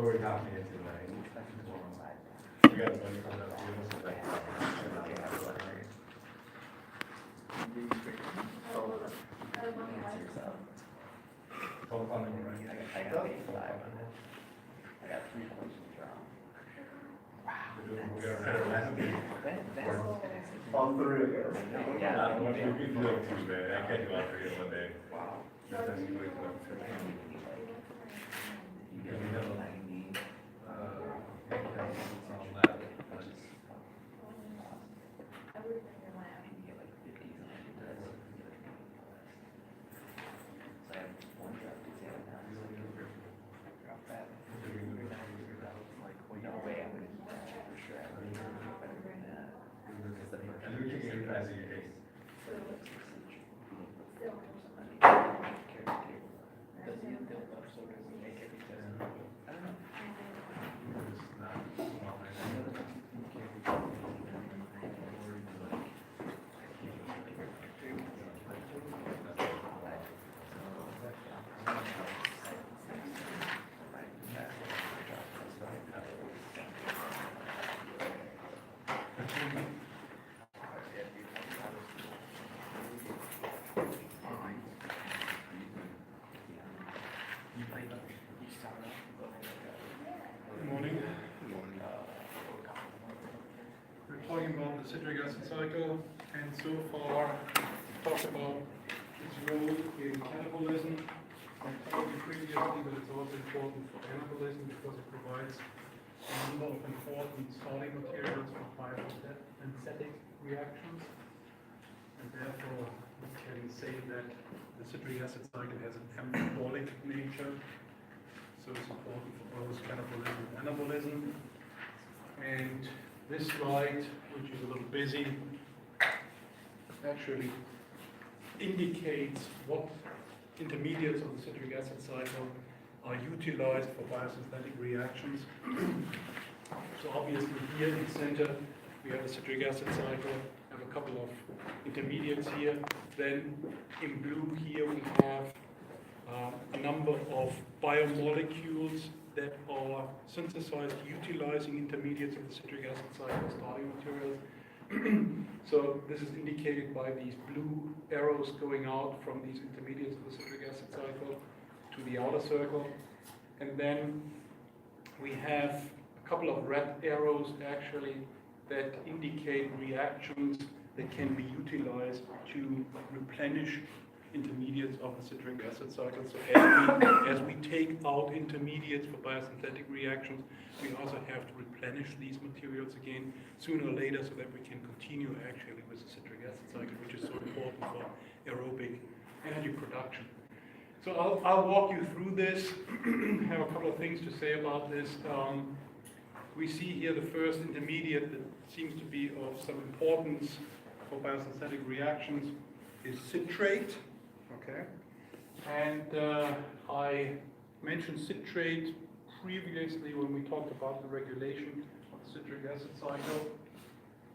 very happy tonight. We got money from that. I got 85. I got 3 points in the drum. We got better All three of us. Yeah. You can do it too, man. I can't do all three in one day. Wow. Sometimes you wake up. You get 90. You get like 50s on it. So I have one draft exam now. Drop that. Like, well, no way I'm gonna do that for sure. I'm gonna do better than that. Because the first And we can get your case. Good morning. We're talking about the citric acid cycle, and so far we talked about its role in catabolism, and probably previously, but it's also important for anabolism because it provides a number of important starting materials for biosynthetic reactions, and therefore we can say that the citric acid cycle has an anabolic nature. So it's important for both catabolism and anabolism. And this slide, which is a little busy, actually indicates what intermediates of the citric acid cycle are utilized for biosynthetic reactions. So obviously here in the center we have the citric acid cycle, have a couple of intermediates here. Then in blue here we have a number of biomolecules that are synthesized utilizing intermediates of the citric acid cycle starting materials. So this is indicated by these blue arrows going out from these intermediates of the citric acid cycle to the outer circle. And then we have a couple of red arrows actually that indicate reactions that can be utilized to replenish intermediates of the citric acid cycle. So as we take out intermediates for biosynthetic reactions, we also have to replenish these materials again sooner or later so that we can continue actually with the citric acid cycle, which is so important for aerobic energy production. So I'll walk you through this, have a couple of things to say about this. We see here the first intermediate that seems to be of some importance for biosynthetic reactions is citrate. Okay, and I mentioned citrate previously when we talked about the regulation of the citric acid cycle,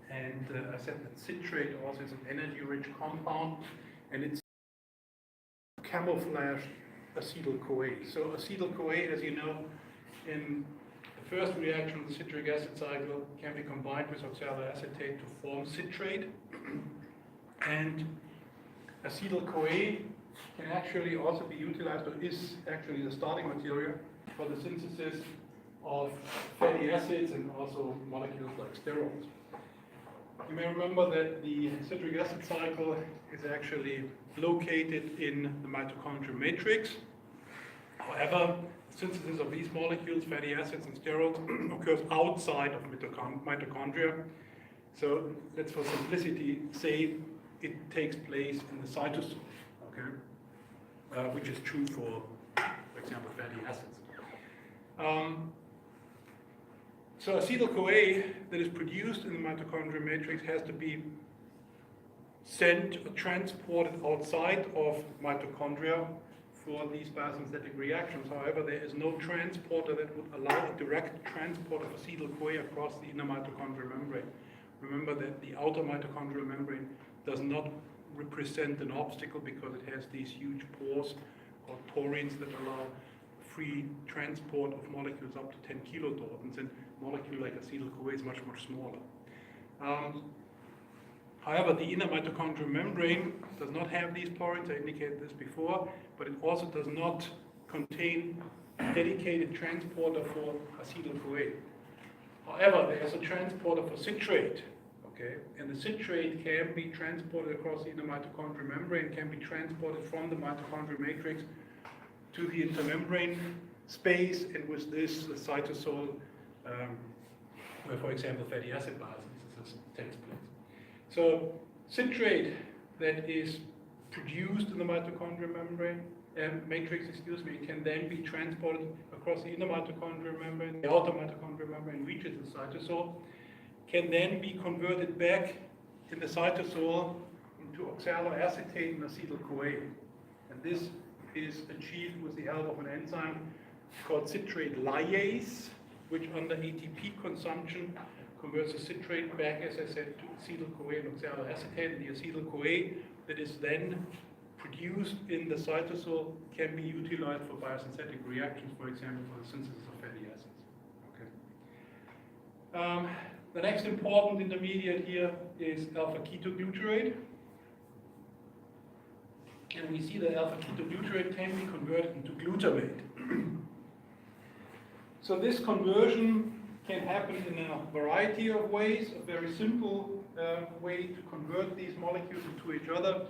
and I said that citrate also is an energy-rich compound, and it's camouflaged acetyl-CoA. So acetyl-CoA, as you know, in the first reaction of the citric acid cycle can be combined with oxaloacetate to form citrate, and acetyl-CoA can actually also be utilized, or is actually the starting material for the synthesis of fatty acids and also molecules like sterols. You may remember that the citric acid cycle is actually located in the mitochondrial matrix. However, synthesis of these molecules, fatty acids and sterols, occurs outside of mitochondria. So let's, for simplicity, say it takes place in the cytosol, okay? Which is true for example, fatty acids. So acetyl-CoA that is produced in the mitochondrial matrix has to be sent or transported outside of mitochondria for these biosynthetic reactions. However, there is no transporter that would allow a direct transport of acetyl-CoA across the inner mitochondrial membrane. Remember that the outer mitochondrial membrane does not represent an obstacle because it has these huge pores or porins that allow free transport of molecules up to 10 kilodaltons, and a molecule like acetyl-CoA is much, much smaller. However, the inner mitochondrial membrane does not have these porins, I indicated this before, but it also does not contain a dedicated transporter for acetyl-CoA. However, there is a transporter for citrate, okay? And the citrate can be transported across the inner mitochondrial membrane, can be transported from the mitochondrial matrix to the intermembrane space, and with this, the cytosol, where, for example, fatty acid biosynthesis takes place. So citrate that is produced in the mitochondrial membrane, matrix, can then be transported across the inner mitochondrial membrane, the outer mitochondrial membrane reaches the cytosol, can then be converted back in the cytosol into oxaloacetate and acetyl-CoA. And this is achieved with the help of an enzyme called citrate lyase, which under ATP consumption converts the citrate back, as I said, to acetyl-CoA and oxaloacetate. And the acetyl-CoA that is then produced in the cytosol can be utilized for biosynthetic reactions, for example, for the synthesis of fatty acids. Okay. The next important intermediate here is alpha-ketoglutarate. And we see that alpha-ketoglutarate can be converted into glutamate. So this conversion can happen in a variety of ways. A very simple way to convert these molecules into each other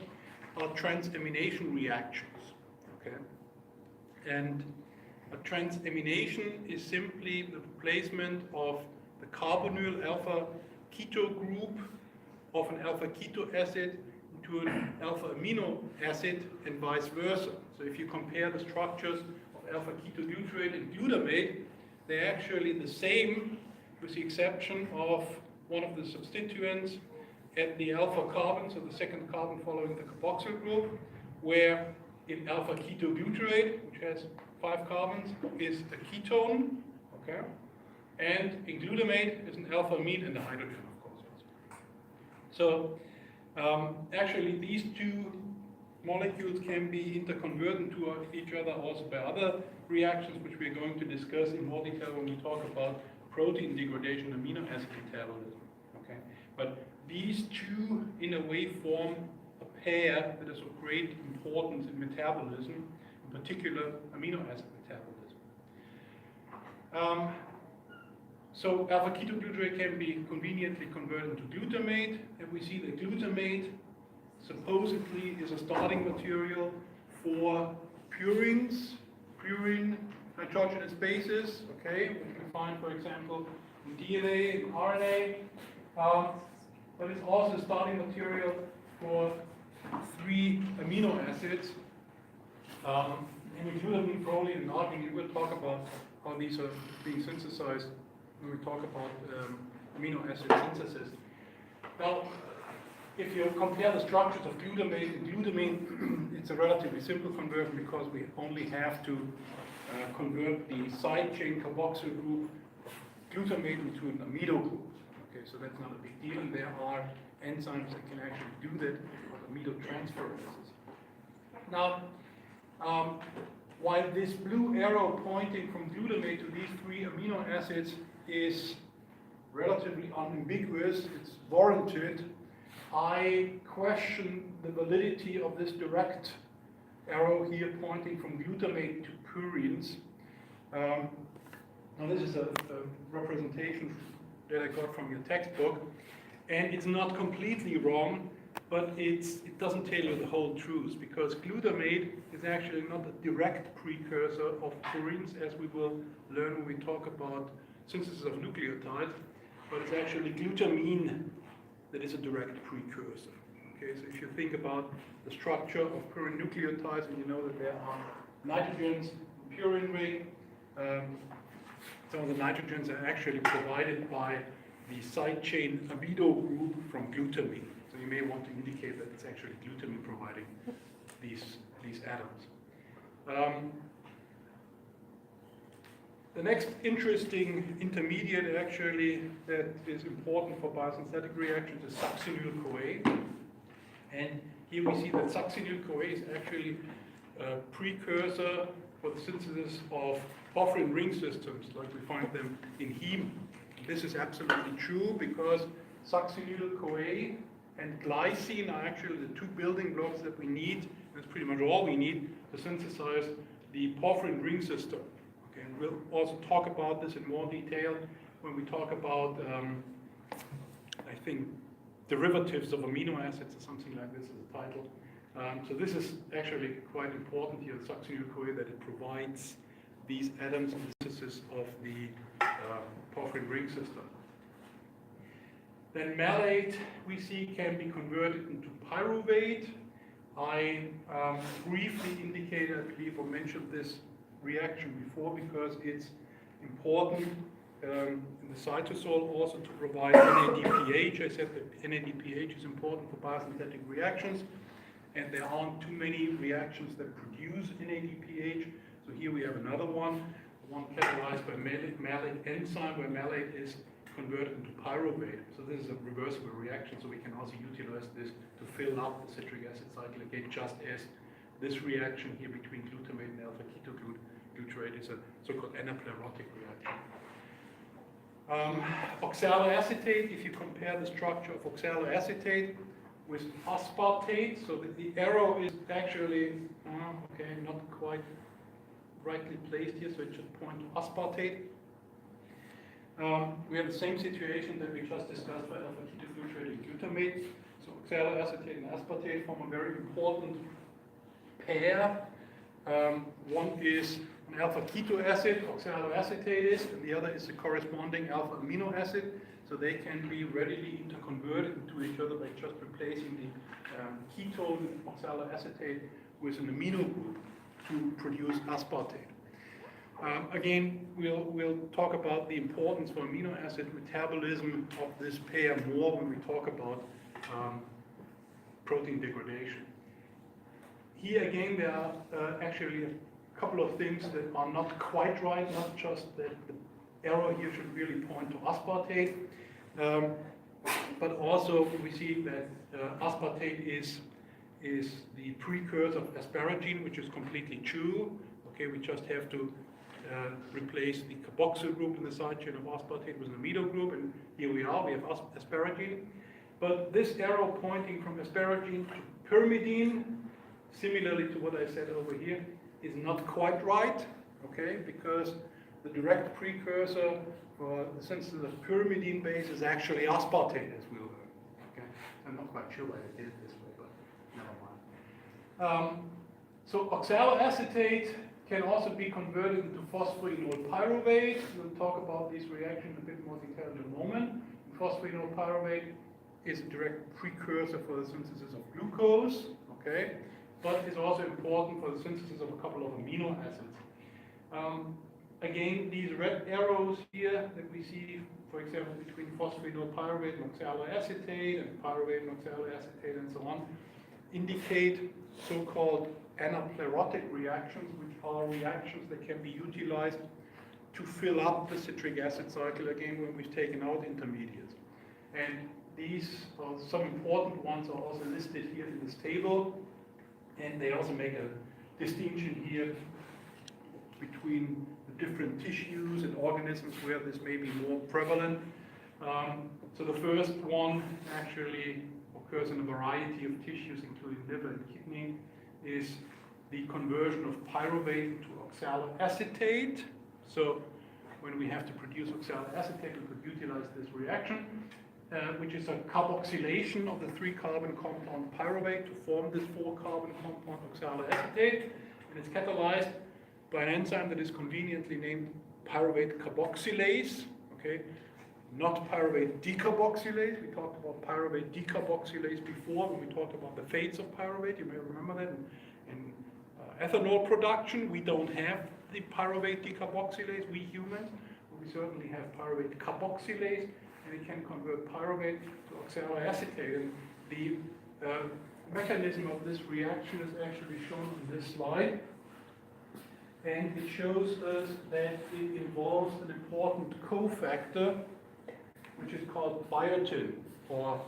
are transamination reactions. Okay? And a transamination is simply the replacement of the carbonyl alpha keto group of an alpha keto acid into an alpha amino acid and vice versa. So if you compare the structures of alpha ketoglutarate and glutamate, they're actually the same, with the exception of one of the substituents at the alpha carbon, so the second carbon following the carboxyl group, where in alpha ketoglutarate, which has 5 carbons, is a ketone, okay? And in glutamate is an alpha amine and a hydrogen, of course. So actually these two molecules can be interconverted into each other also by other reactions, which we're going to discuss in more detail when we talk about protein degradation, amino acid metabolism. Okay? But these two, in a way, form a pair that is of great importance in metabolism, in particular amino acid metabolism. So alpha-ketoglutarate can be conveniently converted into glutamate, and we see that glutamate supposedly is a starting material for purines, purine nitrogenous bases, okay, which we find, for example, in DNA and RNA, but it's also a starting material for 3 amino acids, namely glutamine, proline, and arginine. We'll talk about how these are being synthesized when we talk about amino acid synthesis. Now, if you compare the structures of glutamate and glutamine, it's a relatively simple conversion because we only have to convert the side chain carboxyl group of glutamate into an amido group. Okay, so that's not a big deal, and there are enzymes that can actually do that, called amidotransperases. Now, while this blue arrow pointing from glutamate to these 3 amino acids is relatively unambiguous, it's warranted, I question the validity of this direct arrow here pointing from glutamate to purines. Now this is a representation that I got from your textbook, and it's not completely wrong, but it doesn't tell you the whole truth, because glutamate is actually not a direct precursor of purines, as we will learn when we talk about synthesis of nucleotides, but it's actually glutamine that is a direct precursor. Okay, so if you think about the structure of purine nucleotides, and you know that there are nitrogens in purine ring, some of the nitrogens are actually provided by the side chain amido group from glutamine. So you may want to indicate that it's actually glutamine providing these atoms. The next interesting intermediate actually that is important for biosynthetic reactions is succinyl-CoA. And here we see that succinyl-CoA is actually a precursor for the synthesis of porphyrin ring systems like we find them in heme. This is absolutely true because succinyl-CoA and glycine are actually the two building blocks that we need. That's pretty much all we need to synthesize the porphyrin ring system. Okay, and we'll also talk about this in more detail when we talk about, I think, derivatives of amino acids or something like this is the title. So this is actually quite important here, succinyl-CoA, that it provides these atoms in the synthesis of the porphyrin ring system. Then malate, we see, can be converted into pyruvate. I briefly indicated, I believe, or mentioned this reaction before because it's important in the cytosol also to provide NADPH. I said that NADPH is important for biosynthetic reactions, and there aren't too many reactions that produce NADPH. So here we have another one catalyzed by malate enzyme, where malate is converted into pyruvate. So this is a reversible reaction, so we can also utilize this to fill up the citric acid cycle again, just as this reaction here between glutamate and alpha-ketoglutarate is a so-called anaplerotic reaction. Oxaloacetate, if you compare the structure of oxaloacetate with aspartate, so the arrow is actually, okay, not quite rightly placed here, so it should point to aspartate. We have the same situation that we just discussed for alpha-ketoglutarate and glutamate. So oxaloacetate and aspartate form a very important pair. One is an alpha-keto acid, oxaloacetate is, and the other is the corresponding alpha-amino acid. So they can be readily interconverted into each other by just replacing the ketone oxaloacetate with an amino group to produce aspartate. Again, we'll talk about the importance for amino acid metabolism of this pair more when we talk about protein degradation. Here again, there are actually a couple of things that are not quite right, not just that the arrow here should really point to aspartate, but also we see that aspartate is the precursor of asparagine, which is completely true. Okay, we just have to replace the carboxyl group in the side chain of aspartate with an amino group, and here we are, we have asparagine. But this arrow pointing from asparagine to pyrimidine, similarly to what I said over here, is not quite right, okay, because the direct precursor for the synthesis of pyrimidine base is actually aspartate, as we'll learn. Okay, I'm not quite sure why I did it this way, but never mind. So oxaloacetate can also be converted into phosphoenol pyruvate. We'll talk about these reactions in a bit more detail in a moment. Phosphoenol pyruvate is a direct precursor for the synthesis of glucose, okay, but is also important for the synthesis of a couple of amino acids. Again, these red arrows here that we see, for example, between phosphoenol pyruvate and oxaloacetate, and pyruvate and oxaloacetate, and so on, indicate so-called anaplerotic reactions, which are reactions that can be utilized to fill up the citric acid cycle again when we've taken out intermediates. And these are some important ones are also listed here in this table, and they also make a distinction here between the different tissues and organisms where this may be more prevalent. So the first one actually occurs in a variety of tissues, including liver and kidney, is the conversion of pyruvate to oxaloacetate. So when we have to produce oxaloacetate, we could utilize this reaction, which is a carboxylation of the 3-carbon compound pyruvate to form this 4-carbon compound oxaloacetate. And it's catalyzed by an enzyme that is conveniently named pyruvate carboxylase, okay? Not pyruvate decarboxylase. We talked about pyruvate decarboxylase before when we talked about the fates of pyruvate. You may remember that in ethanol production. We don't have the pyruvate decarboxylase, we humans, but we certainly have pyruvate carboxylase, and it can convert pyruvate to oxaloacetate. And the mechanism of this reaction is actually shown on this slide. And it shows us that it involves an important cofactor, which is called biotin, or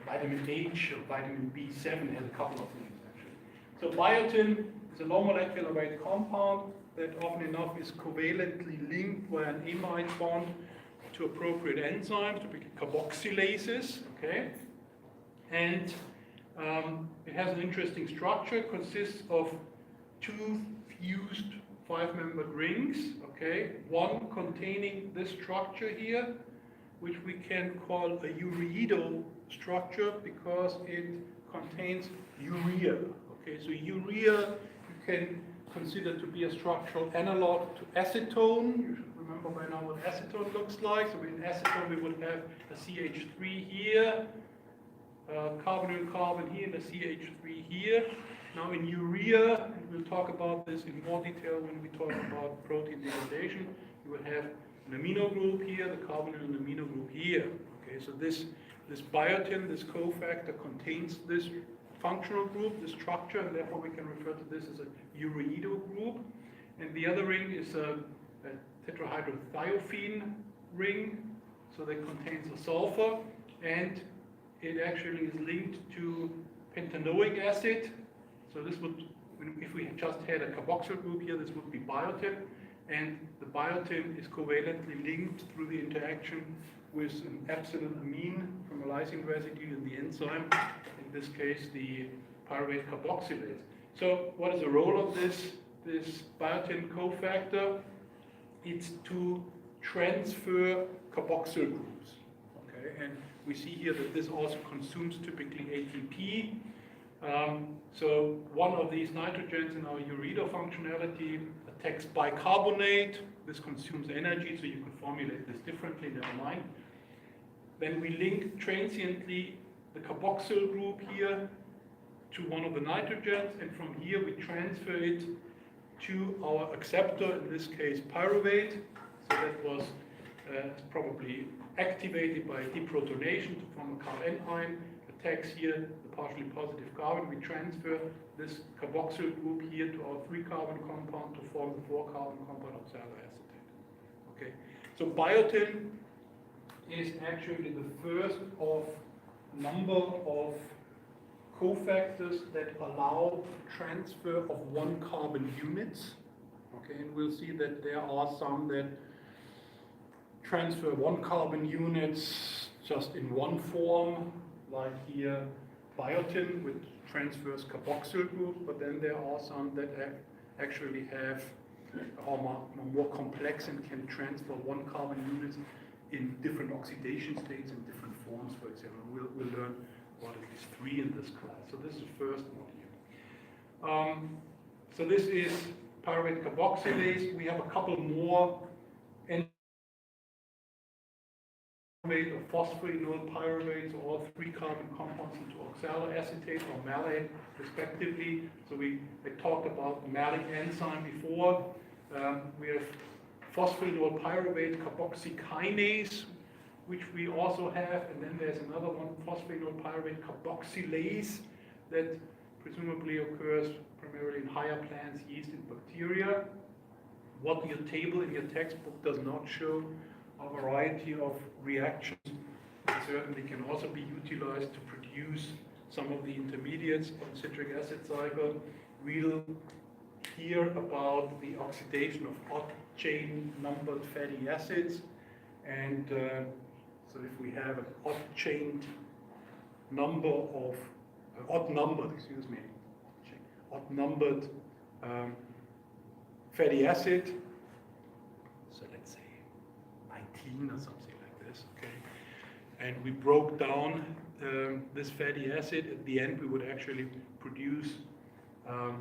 vitamin H, or vitamin B7, has a couple of names actually. So biotin is a low molecular weight compound that often enough is covalently linked via an amide bond to appropriate enzymes, typically carboxylases, okay? And it has an interesting structure, consists of two fused 5-membered rings, okay? One containing this structure here, which we can call a ureatal structure because it contains urea, okay? So urea you can consider to be a structural analog to acetone. You should remember by now what acetone looks like. So in acetone we would have a CH3 here, carbon here, and a CH3 here. Now in urea, and we'll talk about this in more detail when we talk about protein degradation, you will have an amino group here, the carbonyl and amino group here. Okay, so this biotin, this cofactor, contains this functional group, this structure, and therefore we can refer to this as a ureatal group. And the other ring is a tetrahydrothiophene ring, so that contains a sulfur, and it actually is linked to pentanoic acid. So this would, if we just had a carboxyl group here, this would be biotin, and the biotin is covalently linked through the interaction with an epsilon amine from a lysine residue in the enzyme, in this case the pyruvate carboxylase. So what is the role of this biotin cofactor? It's to transfer carboxyl groups. Okay, and we see here that this also consumes typically ATP. So one of these nitrogens in our ureatal functionality attacks bicarbonate. This consumes energy, so you can formulate this differently, never mind. Then we link transiently the carboxyl group here to one of the nitrogens, and from here we transfer it to our acceptor, in this case pyruvate. So that was probably activated by deprotonation to form a car-anion, attacks here the partially positive carbon. We transfer this carboxyl group here to our 3-carbon compound to form the 4-carbon compound oxaloacetate. Okay, so biotin is actually the first of a number of cofactors that allow transfer of 1-carbon units. Okay, and we'll see that there are some that transfer 1-carbon units just in one form, like here biotin, which transfers carboxyl group, but then there are some that actually have are more complex and can transfer 1-carbon units in different oxidation states in different forms, for example. We'll learn about at least 3 in this class. So this is the first module. So this is pyruvate carboxylase. We have a couple more or phosphoenol pyruvates, or all 3-carbon compounds into oxaloacetate or malate, respectively. So I talked about the malic enzyme before. We have phosphoenol pyruvate carboxykinase, which we also have, and then there's another one, phosphoenol pyruvate carboxylase, that presumably occurs primarily in higher plants, yeast, and bacteria. What your table in your textbook does not show a variety of reactions that certainly can also be utilized to produce some of the intermediates on citric acid cycle. We'll hear about the oxidation of odd-chain numbered fatty acids, and so if we have an odd-chained number of odd-numbered fatty acid, so let's say 19 or something like this, okay? And we broke down this fatty acid. At the end, we would actually produce a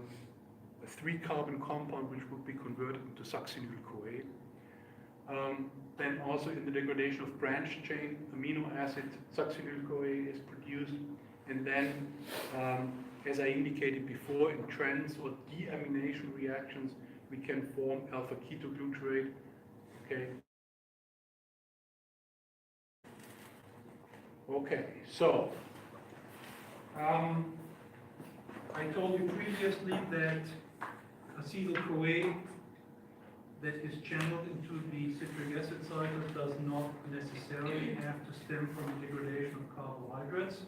3-carbon compound, which would be converted into succinyl-CoA. Then also in the degradation of branched chain amino acid, succinyl-CoA is produced, and then, as I indicated before, in trans or deamination reactions, we can form alpha-ketoglutarate. Okay. Okay, so I told you previously that acetyl-CoA that is channeled into the citric acid cycle does not necessarily have to stem from the degradation of carbohydrates,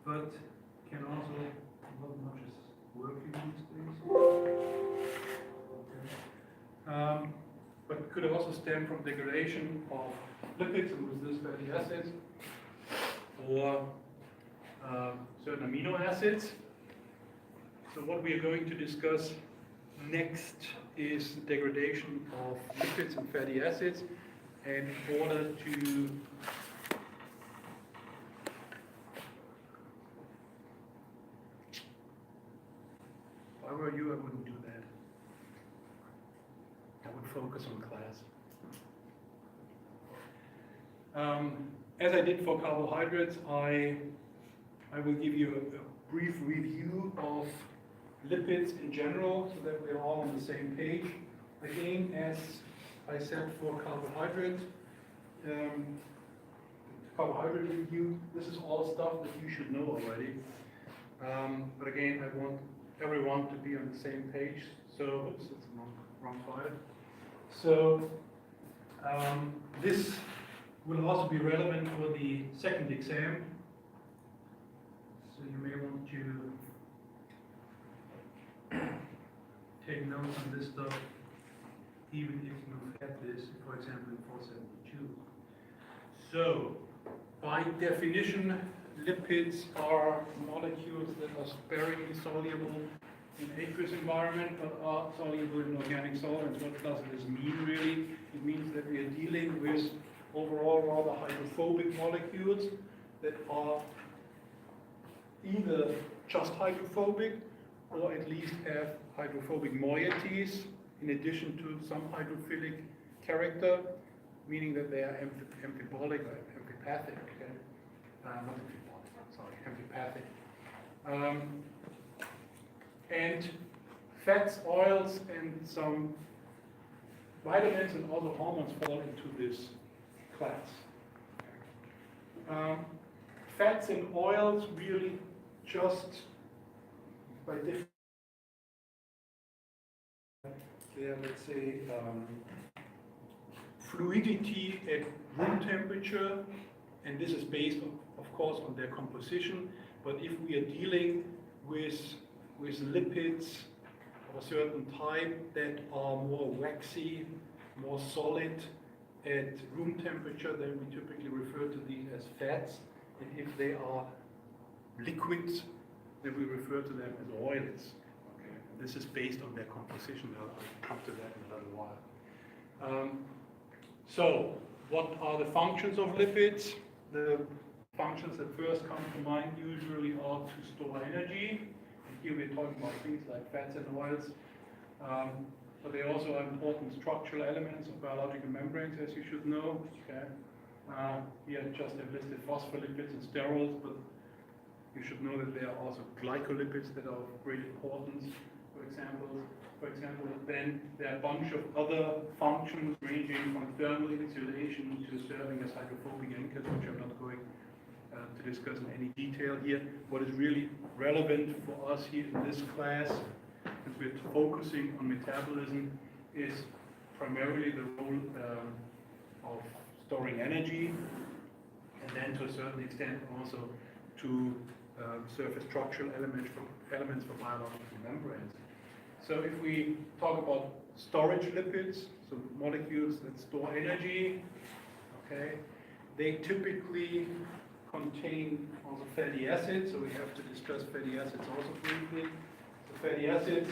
but can also not much is working these days. But could also stem from degradation of lipids and with this fatty acids, or certain amino acids. So what we are going to discuss next is degradation of lipids and fatty acids, and in order to if I were you, I wouldn't do that. I would focus on class. As I did for carbohydrates, I will give you a brief review of lipids in general so that we're all on the same page. Again, as I said for carbohydrate review, this is all stuff that you should know already. But again, I want everyone to be on the same page. So, oops, it's the wrong file. So, this will also be relevant for the second exam. So you may want to take notes on this stuff, even if you've had this, for example, in 472. So, by definition, lipids are molecules that are sparingly soluble in aqueous environment, but are soluble in organic solvents. What does this mean, really? It means that we are dealing with overall rather hydrophobic molecules that are either just hydrophobic or at least have hydrophobic moieties in addition to some hydrophilic character, meaning that they are amphibolic or amphipathic. Okay? Not amphibolic, sorry, amphipathic. And fats, oils, and some vitamins and other hormones fall into this class. Fats and oils really just by different, let's say, fluidity at room temperature, and this is based, of course, on their composition. But if we are dealing with lipids of a certain type that are more waxy, more solid at room temperature, then we typically refer to these as fats. And if they are liquids, then we refer to them as oils. Okay. This is based on their composition. I'll come to that in a little while. So, what are the functions of lipids? The functions that first come to mind usually are to store energy. And here we're talking about things like fats and oils. But they also are important structural elements of biological membranes, as you should know. Okay. Here I just have listed phospholipids and sterols, but you should know that there are also glycolipids that are of great importance, for example. Then there are a bunch of other functions ranging from thermal insulation to serving as hydrophobic anchors, which I'm not going to discuss in any detail here. What is really relevant for us here in this class, since we're focusing on metabolism, is primarily the role of storing energy, and then to a certain extent also to serve as structural elements for biological membranes. So if we talk about storage lipids, so molecules that store energy, okay, they typically contain also fatty acids, so we have to discuss fatty acids also briefly. So fatty acids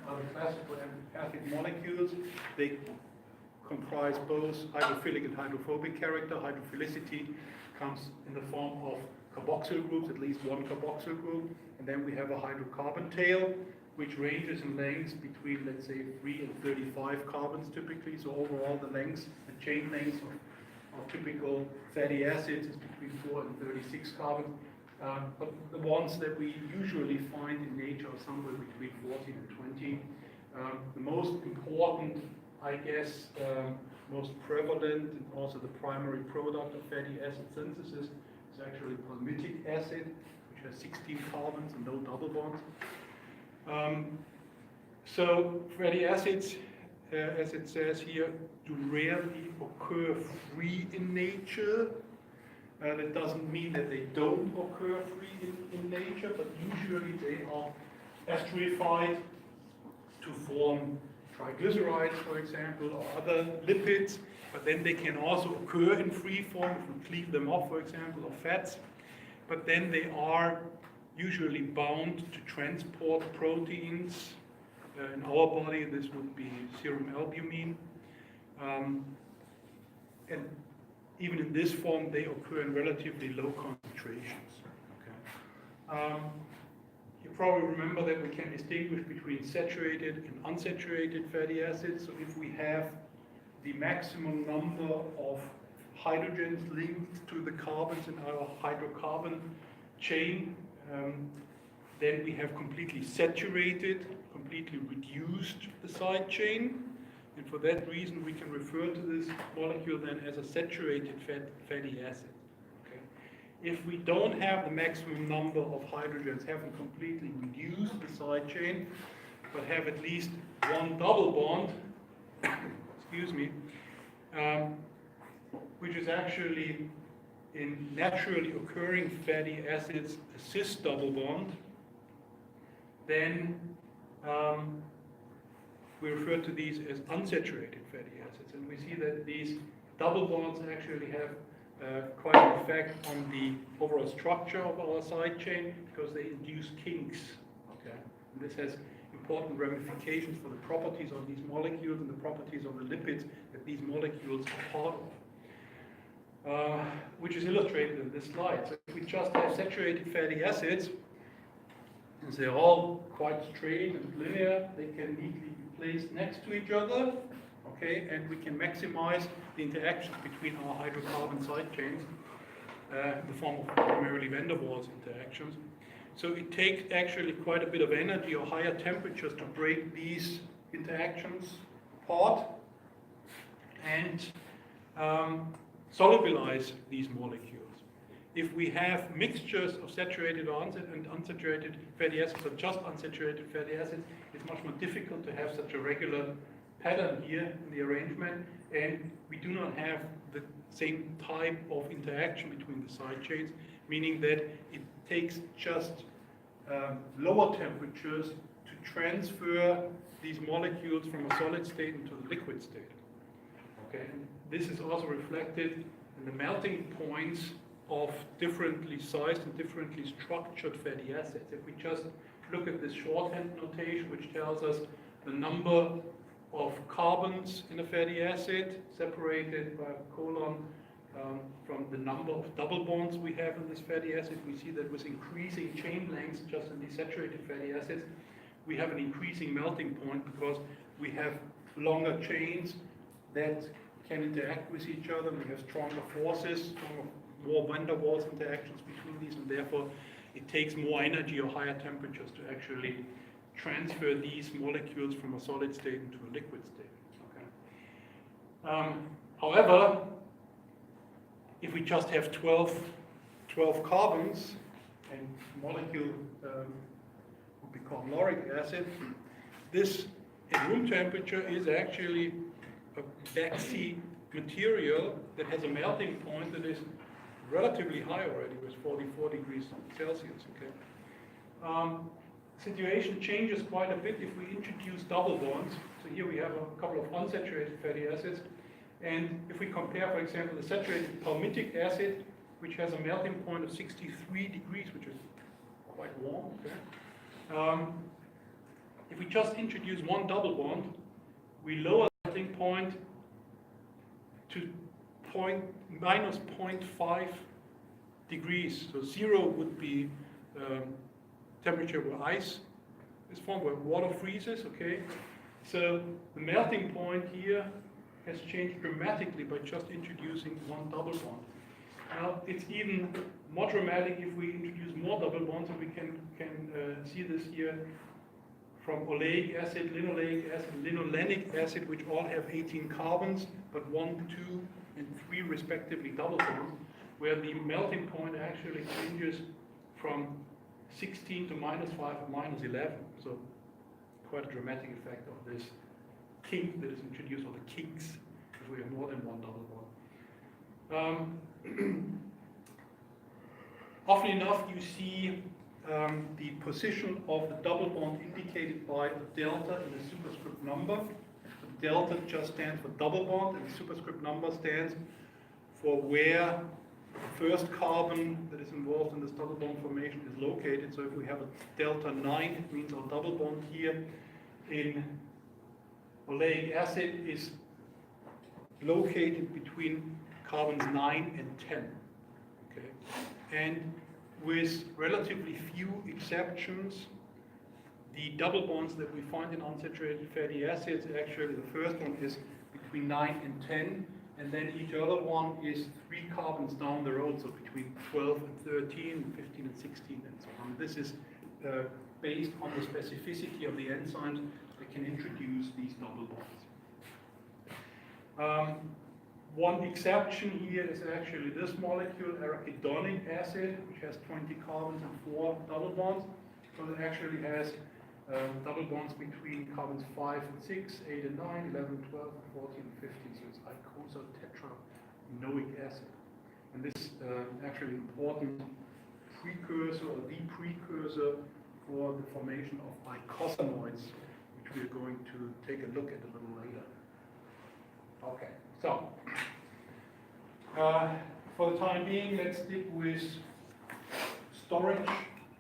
are the classical amphipathic molecules. They comprise both hydrophilic and hydrophobic character. Hydrophilicity comes in the form of carboxyl groups, at least one carboxyl group, and then we have a hydrocarbon tail, which ranges in lengths between, let's say, 3 and 35 carbons typically. So overall, the chain lengths of typical fatty acids is between 4 and 36 carbons. But the ones that we usually find in nature are somewhere between 14 and 20. The most important, I guess, most prevalent and also the primary product of fatty acid synthesis is actually palmitic acid, which has 16 carbons and no double bonds. So fatty acids, as it says here, do rarely occur free in nature. That doesn't mean that they don't occur free in nature, but usually they are esterified to form triglycerides, for example, or other lipids, but then they can also occur in free form if we cleave them off, for example, or fats, but then they are usually bound to transport proteins. In our body, this would be serum albumin. And even in this form, they occur in relatively low concentrations. Okay. You probably remember that we can distinguish between saturated and unsaturated fatty acids. So if we have the maximum number of hydrogens linked to the carbons in our hydrocarbon chain, then we have completely saturated, completely reduced the side chain. And for that reason, we can refer to this molecule then as a saturated fatty acid. Okay. If we don't have the maximum number of hydrogens, haven't completely reduced the side chain, but have at least one double bond, excuse me, which is actually in naturally occurring fatty acids a cis double bond, then we refer to these as unsaturated fatty acids. And we see that these double bonds actually have quite an effect on the overall structure of our side chain because they induce kinks. Okay? And this has important ramifications for the properties of these molecules and the properties of the lipids that these molecules are part of, which is illustrated in this slide. So if we just have saturated fatty acids, since they're all quite straight and linear, they can neatly be placed next to each other, okay, and we can maximize the interactions between our hydrocarbon side chains in the form of primarily van der Waals interactions. So it takes actually quite a bit of energy or higher temperatures to break these interactions apart and solubilize these molecules. If we have mixtures of saturated and unsaturated fatty acids, or just unsaturated fatty acids, it's much more difficult to have such a regular pattern here in the arrangement, and we do not have the same type of interaction between the side chains, meaning that it takes just lower temperatures to transfer these molecules from a solid state into the liquid state. Okay, and this is also reflected in the melting points of differently sized and differently structured fatty acids. If we just look at this shorthand notation, which tells us the number of carbons in a fatty acid separated by a colon from the number of double bonds we have in this fatty acid, we see that with increasing chain lengths just in these saturated fatty acids, we have an increasing melting point because we have longer chains that can interact with each other. We have stronger forces, more van der Waals interactions between these, and therefore it takes more energy or higher temperatures to actually transfer these molecules from a solid state into a liquid state. Okay. However, if we just have 12 carbons, and molecule would be called lauric acid, this at room temperature is actually a waxy material that has a melting point that is relatively high already, with 44 degrees Celsius. Okay. Situation changes quite a bit if we introduce double bonds. So here we have a couple of unsaturated fatty acids. And if we compare, for example, the saturated palmitic acid, which has a melting point of 63 degrees, which is quite warm. Okay. If we just introduce one double bond, we lower the melting point to minus 0.5 degrees. So 0 would be temperature where ice is formed, where water freezes. Okay, so the melting point here has changed dramatically by just introducing one double bond. Now it's even more dramatic if we introduce more double bonds, and we can see this here from oleic acid, linoleic acid, linolenic acid, which all have 18 carbons, but 1, 2, and 3 respectively double bonds, where the melting point actually changes from 16 to minus 5 or minus 11. So quite a dramatic effect of this kink that is introduced, or the kinks, if we have more than one double bond. Often enough, you see the position of the double bond indicated by a delta in the superscript number. The delta just stands for double bond, and the superscript number stands for where the first carbon that is involved in this double bond formation is located. So if we have a delta 9, it means our double bond here in oleic acid is located between carbons 9 and 10. Okay? And with relatively few exceptions, the double bonds that we find in unsaturated fatty acids, actually the first one is between 9 and 10, and then each other one is 3 carbons down the road, so between 12 and 13, 15 and 16, and so on. This is based on the specificity of the enzymes that can introduce these double bonds. One exception here is actually this molecule, arachidonic acid, which has 20 carbons and 4 double bonds. So it actually has double bonds between carbons 5 and 6, 8 and 9, 11, 12, 14, and 15. So it's icosahexaenoic acid. And this is actually an important precursor or the precursor for the formation of eicosanoids, which we are going to take a look at a little later. Okay, so for the time being, let's stick with storage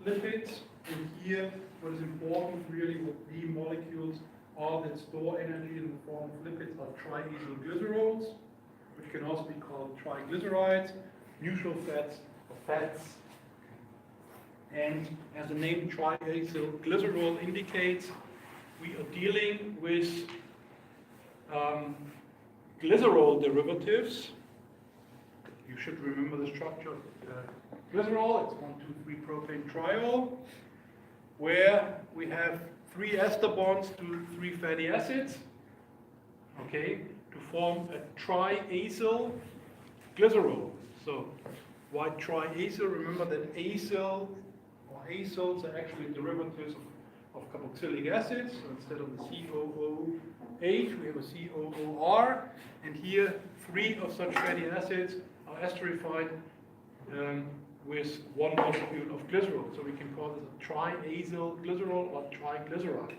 lipids. And here, what is important really with the molecules are that store energy in the form of lipids are triacylglycerols, which can also be called triglycerides, neutral fats, or fats. And as the name triacylglycerol indicates, we are dealing with glycerol derivatives. You should remember the structure of glycerol. It's 1,2,3 propane triol, where we have 3 ester bonds to 3 fatty acids, okay, to form a triacyl glycerol. So why triacyl? Remember that acyl or acyls are actually derivatives of carboxylic acids. So instead of the COOH, we have a COOR, and here 3 of such fatty acids are esterified with 1 molecule of glycerol. So we can call this a triacyl glycerol or triglyceride.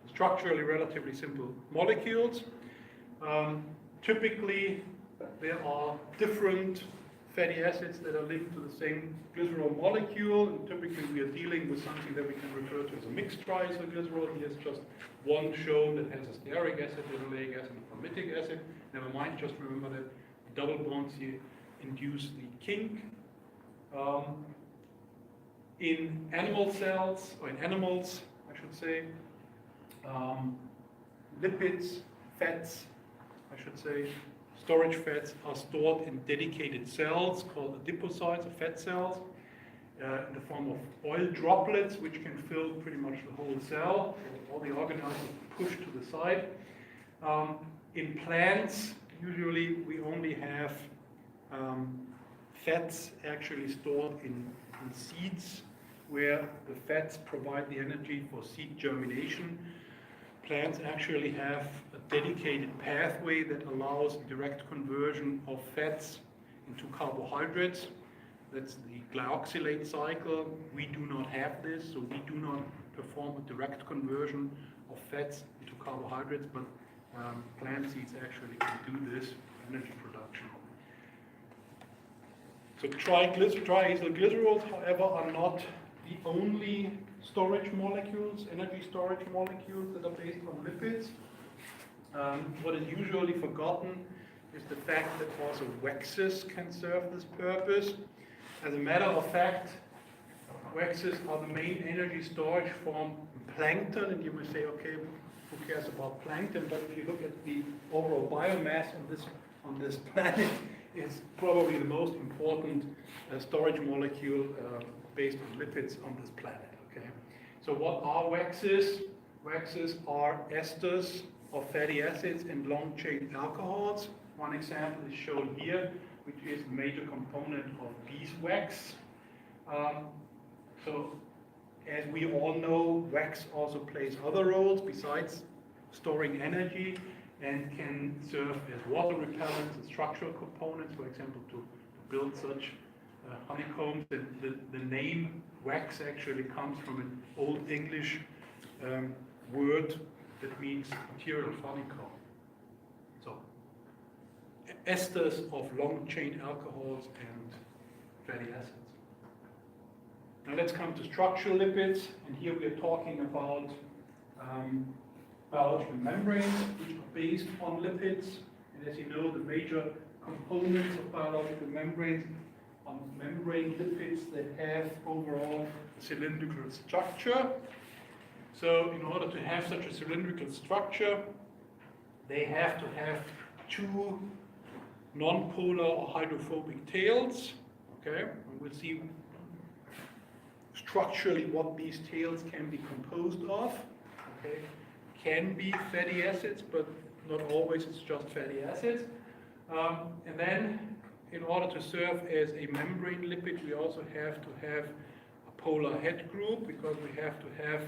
Structurally relatively simple molecules. Typically, there are different fatty acids that are linked to the same glycerol molecule, and typically we are dealing with something that we can refer to as a mixed triacylglycerol. Here's just one shown that has a stearic acid, linoleic acid, and formic acid. Never mind, just remember that the double bonds here induce the kink. In animal cells, or in animals, I should say, lipids, fats, I should say, storage fats are stored in dedicated cells called adipocytes, or fat cells, in the form of oil droplets, which can fill pretty much the whole cell. So all the organelles are pushed to the side. In plants, usually we only have fats actually stored in seeds, where the fats provide the energy for seed germination. Plants actually have a dedicated pathway that allows direct conversion of fats into carbohydrates. That's the glyoxylate cycle. We do not have this, so we do not perform a direct conversion of fats into carbohydrates, but plant seeds actually can do this for energy production. So triacylglycerols, however, are not the only storage molecules, energy storage molecules that are based on lipids. What is usually forgotten is the fact that also waxes can serve this purpose. As a matter of fact, waxes are the main energy storage form in plankton, and you may say, okay, who cares about plankton? But if you look at the overall biomass on this planet, it's probably the most important storage molecule based on lipids on this planet. Okay. So what are waxes? Waxes are esters of fatty acids and long-chain alcohols. One example is shown here, which is a major component of beeswax. So as we all know, wax also plays other roles besides storing energy, and can serve as water repellents and structural components, for example, to build such honeycomb. The name wax actually comes from an Old English word that means material of honeycomb. So, esters of long chain alcohols and fatty acids. Now let's come to structural lipids, and here we are talking about biological membranes, which are based on lipids. And as you know, the major components of biological membranes are membrane lipids that have overall a cylindrical structure. So in order to have such a cylindrical structure, they have to have two non-polar or hydrophobic tails. Okay, and we'll see structurally what these tails can be composed of. Okay, can be fatty acids, but not always. It's just fatty acids. And then, in order to serve as a membrane lipid, we also have to have a polar head group, because we have to have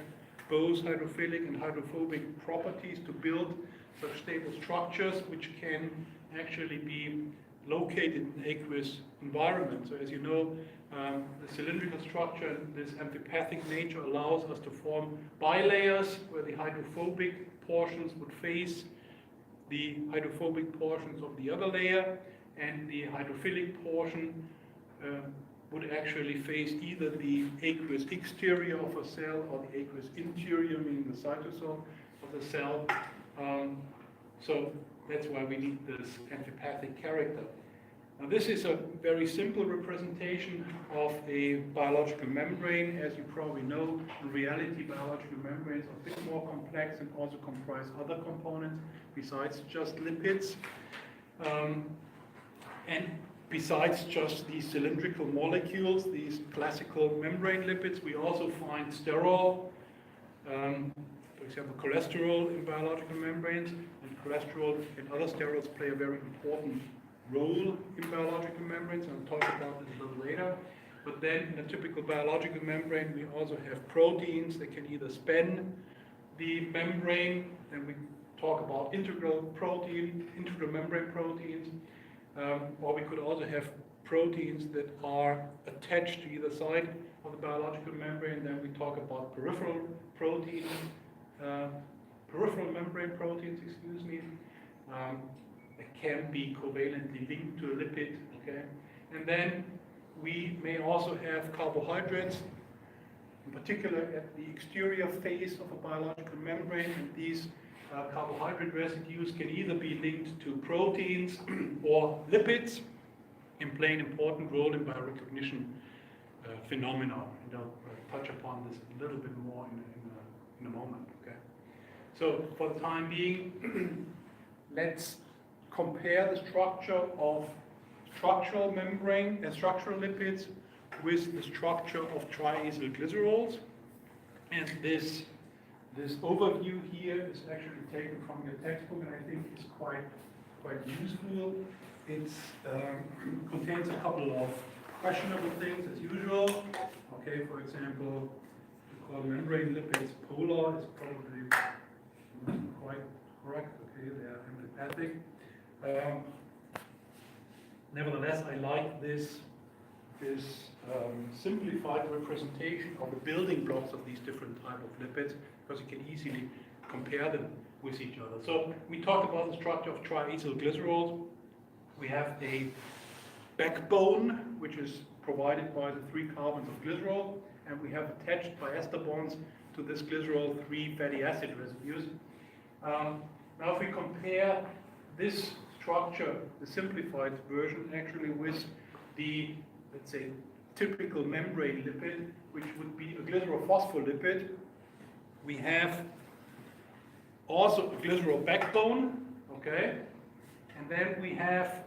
both hydrophilic and hydrophobic properties to build such stable structures, which can actually be located in aqueous environment. So as you know, the cylindrical structure and this amphipathic nature allows us to form bilayers where the hydrophobic portions would face the hydrophobic portions of the other layer, and the hydrophilic portion would actually face either the aqueous exterior of a cell or the aqueous interior, meaning the cytosol of the cell. So that's why we need this amphipathic character. Now this is a very simple representation of a biological membrane. As you probably know, in reality, biological membranes are a bit more complex and also comprise other components besides just lipids. And besides just these cylindrical molecules, these classical membrane lipids, we also find sterol, for example, cholesterol in biological membranes, and cholesterol and other sterols play a very important role in biological membranes, and I'll talk about this a little later. But then in a typical biological membrane, we also have proteins that can either span the membrane, and we talk about integral membrane proteins, or we could also have proteins that are attached to either side of the biological membrane. Then we talk about peripheral membrane proteins, that can be covalently linked to a lipid, okay? And then we may also have carbohydrates, in particular at the exterior face of a biological membrane, and these carbohydrate residues can either be linked to proteins or lipids and play an important role in biorecognition phenomena. And I'll touch upon this a little bit more in a moment, okay? So for the time being, let's compare the structure of structural membrane and structural lipids with the structure of triacyl glycerols. And this overview here is actually taken from your textbook, and I think it's quite useful. It contains a couple of questionable things as usual. Okay, for example, we call membrane lipids polar, is probably not quite correct. Okay, they are amphipathic. Nevertheless, I like this simplified representation of the building blocks of these different types of lipids, because you can easily compare them with each other. So we talked about the structure of triacyl glycerols. We have a backbone, which is provided by the 3 carbons of glycerol, and we have attached by ester bonds to this glycerol 3 fatty acid residues. Now if we compare this structure, the simplified version, actually with the, let's say, typical membrane lipid, which would be a glycerophospholipid, we have also a glycerol backbone, okay? And then we have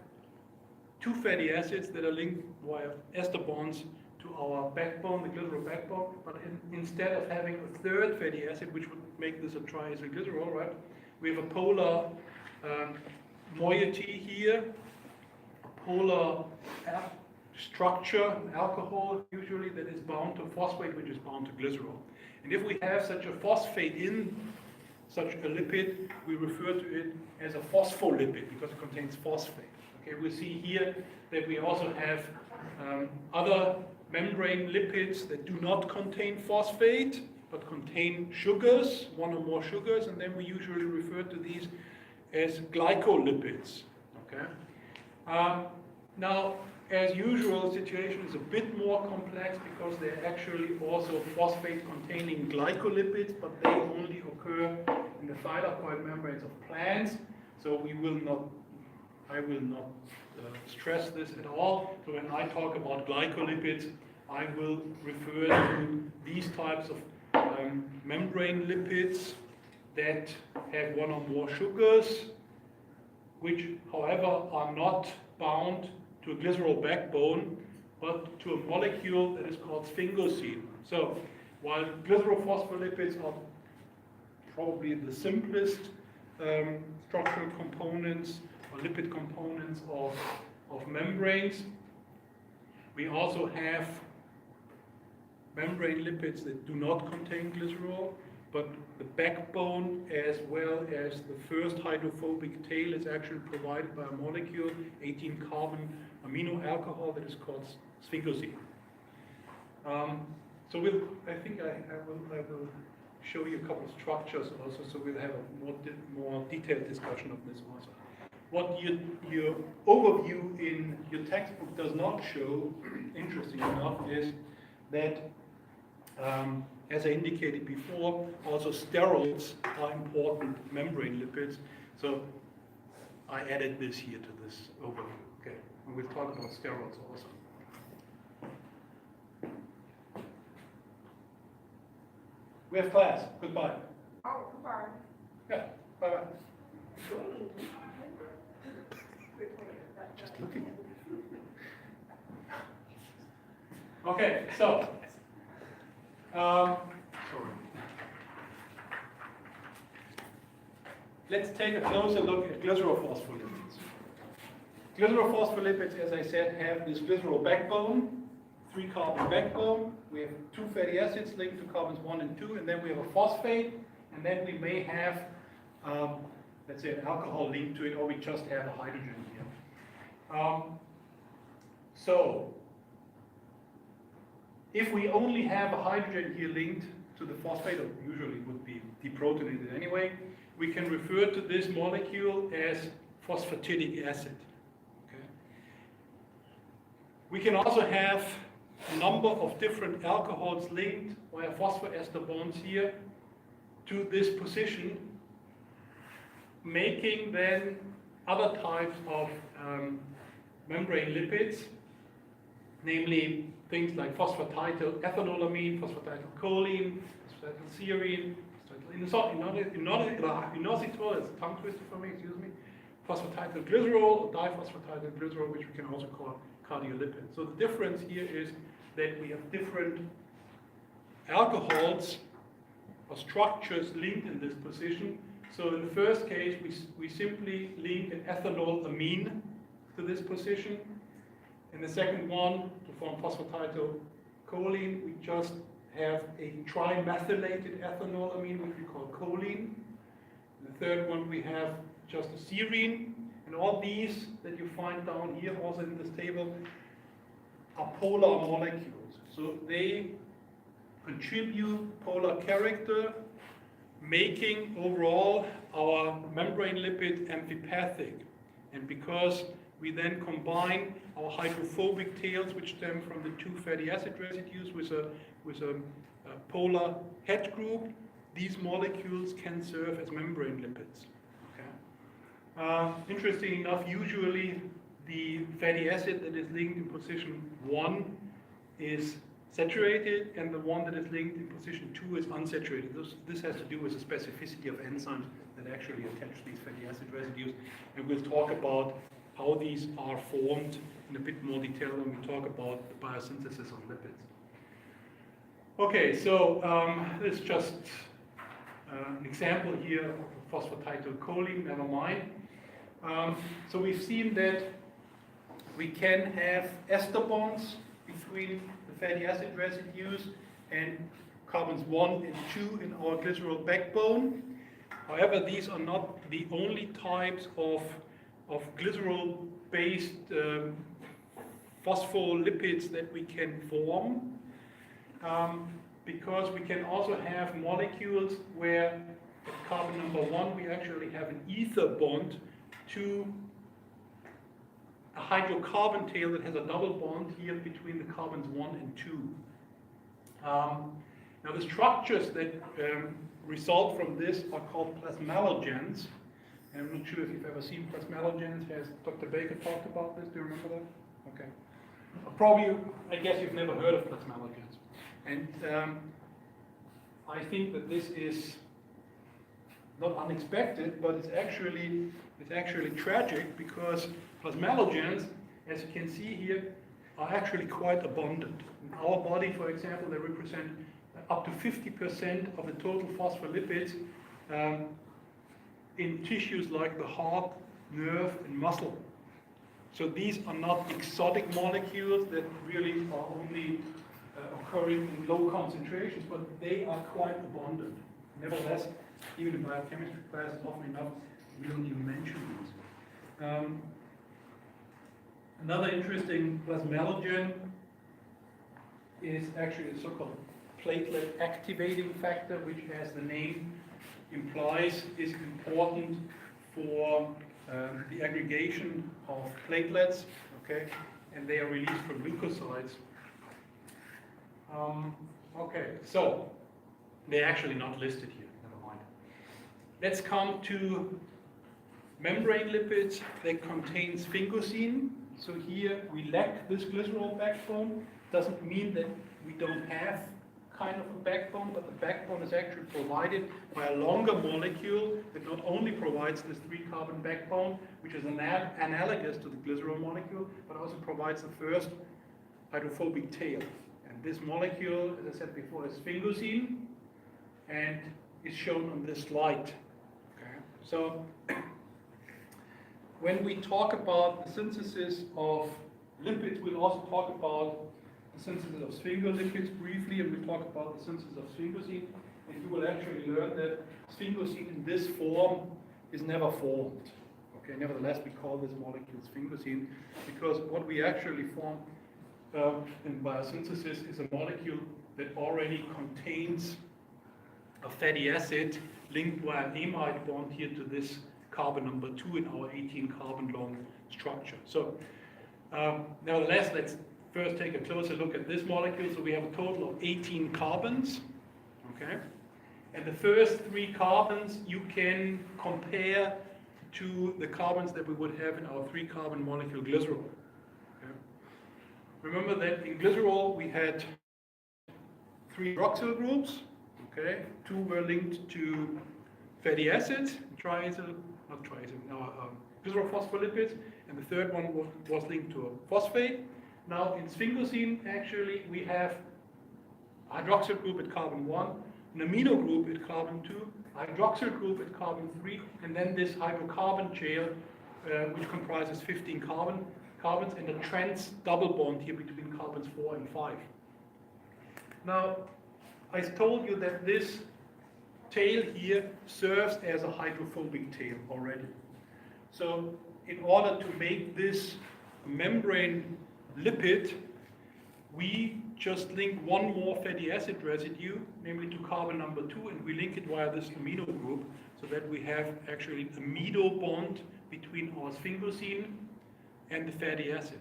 2 fatty acids that are linked via ester bonds to our backbone, the glycerol backbone, but instead of having a 3rd fatty acid, which would make this a triacyl glycerol, right? We have a polar moiety here, a polar structure, alcohol usually, that is bound to phosphate, which is bound to glycerol. And if we have such a phosphate in such a lipid, we refer to it as a phospholipid because it contains phosphate. Okay, we see here that we also have Other membrane lipids that do not contain phosphate, but contain sugars, one or more sugars, and then we usually refer to these as glycolipids. Okay. Now, as usual, the situation is a bit more complex because they're actually also phosphate-containing glycolipids, but they only occur in the thylakoid membranes of plants. So I will not stress this at all. So when I talk about glycolipids, I will refer to these types of membrane lipids that have one or more sugars, which, however, are not bound to a glycerol backbone, but to a molecule that is called sphingosine. So, while glycerophospholipids are probably the simplest structural components or lipid components of membranes, we also have membrane lipids that do not contain glycerol, but the backbone as well as the first hydrophobic tail is actually provided by a molecule, 18-carbon amino alcohol, that is called sphingosine. So I think I will show you a couple of structures also, so we'll have a more detailed discussion of this also. What your overview in your textbook does not show, interesting enough, is that as I indicated before, also sterols are important membrane lipids. So I added this here to this overview. Okay, and we'll talk about sterols also. We have class. Goodbye. Oh, goodbye. Yeah, bye-bye. Just looking. Okay, so sorry. Let's take a closer look at glycerophospholipids. Glycerophospholipids, as I said, have this glycerol backbone, 3-carbon backbone. We have 2 fatty acids linked to carbons 1 and 2, and then we have a phosphate, and then we may have, let's say, an alcohol linked to it, or we just have a hydrogen here. So, if we only have a hydrogen here linked to the phosphate, or usually it would be deprotonated anyway, we can refer to this molecule as phosphatidic acid. Okay. We can also have a number of different alcohols linked via phosphoester bonds here to this position, making then other types of membrane lipids, namely things like phosphatidylethanolamin, phosphatidylcholine, phosphatidylserine, inositol, it's a tongue twister for me, excuse me, phosphatidylglycerol or diphosphatidylglycerol, which we can also call cardiolipid. So the difference here is that we have different alcohols or structures linked in this position. So in the first case, we simply link an ethanolamine to this position. In the second one, to form phosphatidylcholine, we just have a trimethylated ethanolamine, which we call choline. In the third one, we have just a serine. And all these that you find down here, also in this table, are polar molecules. So they contribute polar character, making overall our membrane lipid amphipathic. And because we then combine our hydrophobic tails, which stem from the 2 fatty acid residues, with a polar head group, these molecules can serve as membrane lipids. Okay. Interesting enough, usually the fatty acid that is linked in position 1 is saturated, and the one that is linked in position 2 is unsaturated. This has to do with the specificity of enzymes that actually attach these fatty acid residues, and we'll talk about how these are formed in a bit more detail when we talk about the biosynthesis of lipids. Okay, so this is just an example here of phosphatidylcholine, never mind. So we've seen that we can have ester bonds between the fatty acid residues and carbons 1 and 2 in our glycerol backbone. However, these are not the only types of glycerol-based phospholipids that we can form, because we can also have molecules where at carbon number 1 we actually have an ether bond to a hydrocarbon tail that has a double bond here between the carbons 1 and 2. Now the structures that result from this are called plasmalogens. And I'm not sure if you've ever seen plasmalogens. Has Dr. Baker talked about this? Do you remember that? Okay. Probably, I guess you've never heard of plasmalogens. And I think that this is not unexpected, but it's actually tragic, because plasmalogens, as you can see here, are actually quite abundant. In our body, for example, they represent up to 50% of the total phospholipids in tissues like the heart, nerve, and muscle. So these are not exotic molecules that really are only occurring in low concentrations, but they are quite abundant. Nevertheless, even in biochemistry classes, often enough, we don't even mention these. Another interesting plasmalogen is actually a so-called platelet activating factor, which, as the name implies, is important for the aggregation of platelets, okay, and they are released from leukocytes. Okay, so they're actually not listed here, never mind. Let's come to membrane lipids. They contain sphingosine. So here we lack this glycerol backbone. Doesn't mean that we don't have kind of a backbone, but the backbone is actually provided by a longer molecule that not only provides this 3-carbon backbone, which is analogous to the glycerol molecule, but also provides the first hydrophobic tail. And this molecule, as I said before, is sphingosine and is shown on this slide. Okay. So when we talk about the synthesis of lipids, we'll also talk about the synthesis of sphingolipids briefly, and we'll talk about the synthesis of sphingosine. And you will actually learn that sphingosine in this form is never formed. Okay, nevertheless, we call this molecule sphingosine because what we actually form in biosynthesis is a molecule that already contains a fatty acid linked by an amide bond here to this carbon number 2 in our 18-carbon long structure. So nevertheless, let's first take a closer look at this molecule. So we have a total of 18 carbons, okay? And the first 3 carbons you can compare to the carbons that we would have in our 3-carbon molecule glycerol. Okay? Remember that in glycerol we had 3 hydroxyl groups, okay? 2 were linked to fatty acids, glycerol phospholipids, and the third one was linked to a phosphate. Now in sphingosine, actually, we have a hydroxyl group at carbon 1, an amino group at carbon 2, a hydroxyl group at carbon 3, and then this hydrocarbon tail, which comprises 15 carbons, and a trans double bond here between carbons 4 and 5. Now, I told you that this tail here serves as a hydrophobic tail already. So in order to make this membrane lipid, we just link one more fatty acid residue, namely to carbon number 2, and we link it via this amino group, so that we have actually an amido bond between our sphingosine and the fatty acid.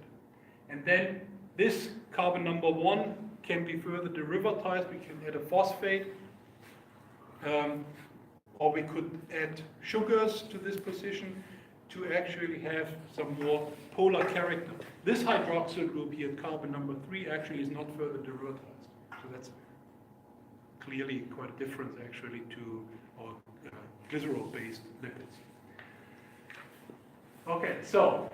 And then this carbon number 1 can be further derivatized. We can add a phosphate, or we could add sugars to this position to actually have some more polar character. This hydroxyl group here, carbon number 3, actually is not further derivatized. So that's clearly quite a difference actually to our glycerol-based lipids. Okay, so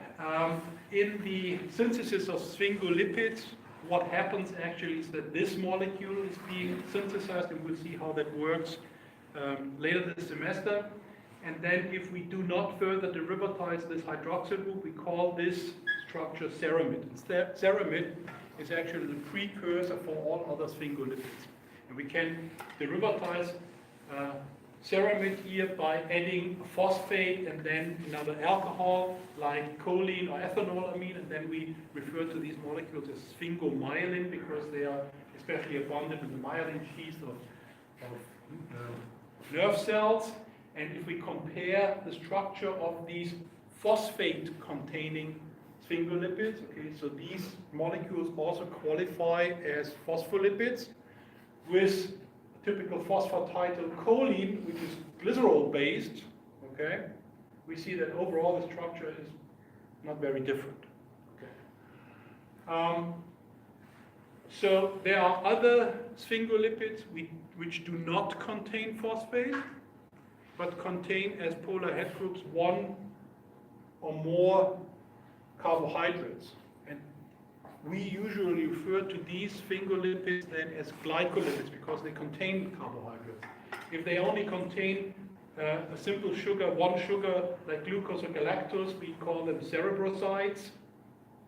in the synthesis of sphingolipids, what happens actually is that this molecule is being synthesized, and we'll see how that works later this semester. And then if we do not further derivatize this hydroxyl group, we call this structure ceramide. And ceramide is actually the precursor for all other sphingolipids. And we can derivatize ceramide here by adding a phosphate and then another alcohol like choline or ethanolamine, and then we refer to these molecules as sphingomyelin because they are especially abundant in the myelin sheath of nerve cells. And if we compare the structure of these phosphate-containing sphingolipids, okay, so these molecules also qualify as phospholipids with typical phosphatidyl choline, which is glycerol-based, okay, we see that overall the structure is not very different. Okay. So there are other sphingolipids which do not contain phosphate, but contain as polar head groups one or more carbohydrates. And we usually refer to these sphingolipids then as glycolipids because they contain carbohydrates. If they only contain a simple sugar, one sugar like glucose or galactose, we call them cerebrosides.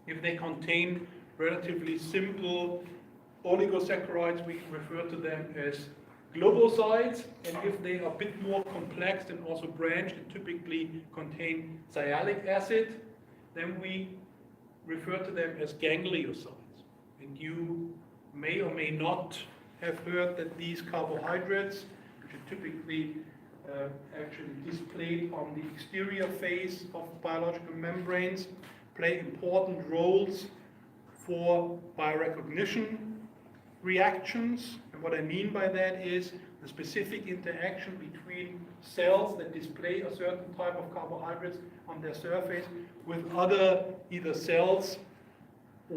If they contain relatively simple oligosaccharides, we refer to them as globosides, and if they are a bit more complex and also branched and typically contain sialic acid, then we refer to them as gangliosides. And you may or may not have heard that these carbohydrates, which are typically actually displayed on the exterior face of biological membranes, play important roles for biorecognition reactions. And what I mean by that is the specific interaction between cells that display a certain type of carbohydrates on their surface with other either cells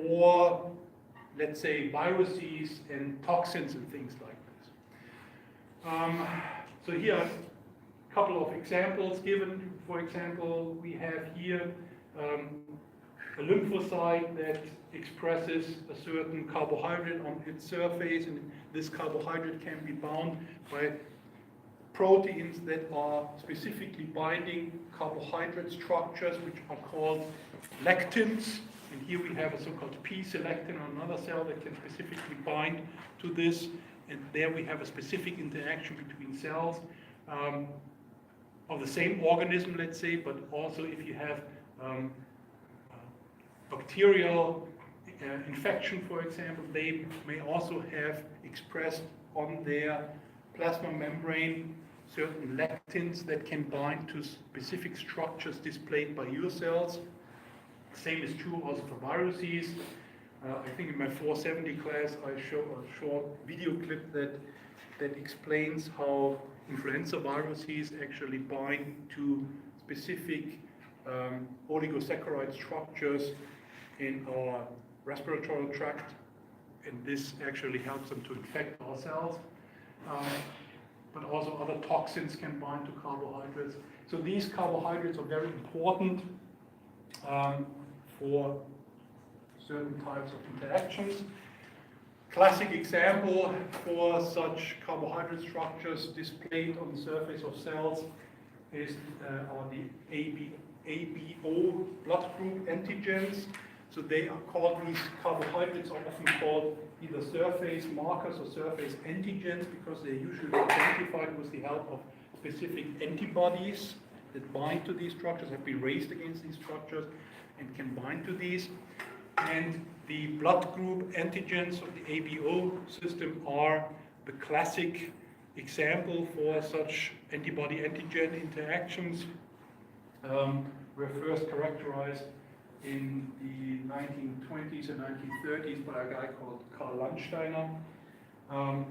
or, let's say, viruses and toxins and things like this. So here are a couple of examples given. For example, we have here a lymphocyte that expresses a certain carbohydrate on its surface, and this carbohydrate can be bound by proteins that are specifically binding carbohydrate structures, which are called lectins. And here we have a so-called P-selectin on another cell that can specifically bind to this. And there we have a specific interaction between cells of the same organism, let's say, but also if you have bacterial infection, for example, they may also have expressed on their plasma membrane certain lectins that can bind to specific structures displayed by your cells. Same is true also for viruses. I think in my 470 class I show a short video clip that explains how influenza viruses actually bind to specific oligosaccharide structures in our respiratory tract, and this actually helps them to infect our cells. But also other toxins can bind to carbohydrates. So these carbohydrates are very important for certain types of interactions. Classic example for such carbohydrate structures displayed on the surface of cells is are the ABO blood group antigens. So they are called, these carbohydrates are often called either surface markers or surface antigens because they're usually identified with the help of specific antibodies that bind to these structures, have been raised against these structures and can bind to these. And the blood group antigens of the ABO system are the classic example for such antibody-antigen interactions. Were first characterized in the 1920s and 1930s by a guy called Karl Landsteiner. I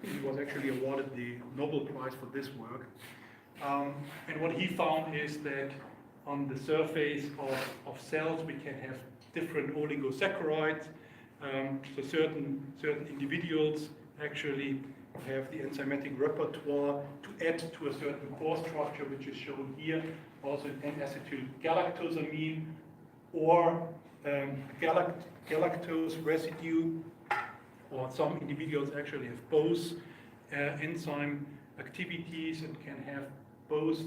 think he was actually awarded the Nobel Prize for this work. And what he found is that on the surface of cells we can have different oligosaccharides. So certain individuals actually have the enzymatic repertoire to add to a certain core structure, which is shown here, also in N-acetyl galactosamine, or galactose residue, or some individuals actually have both enzyme activities and can have both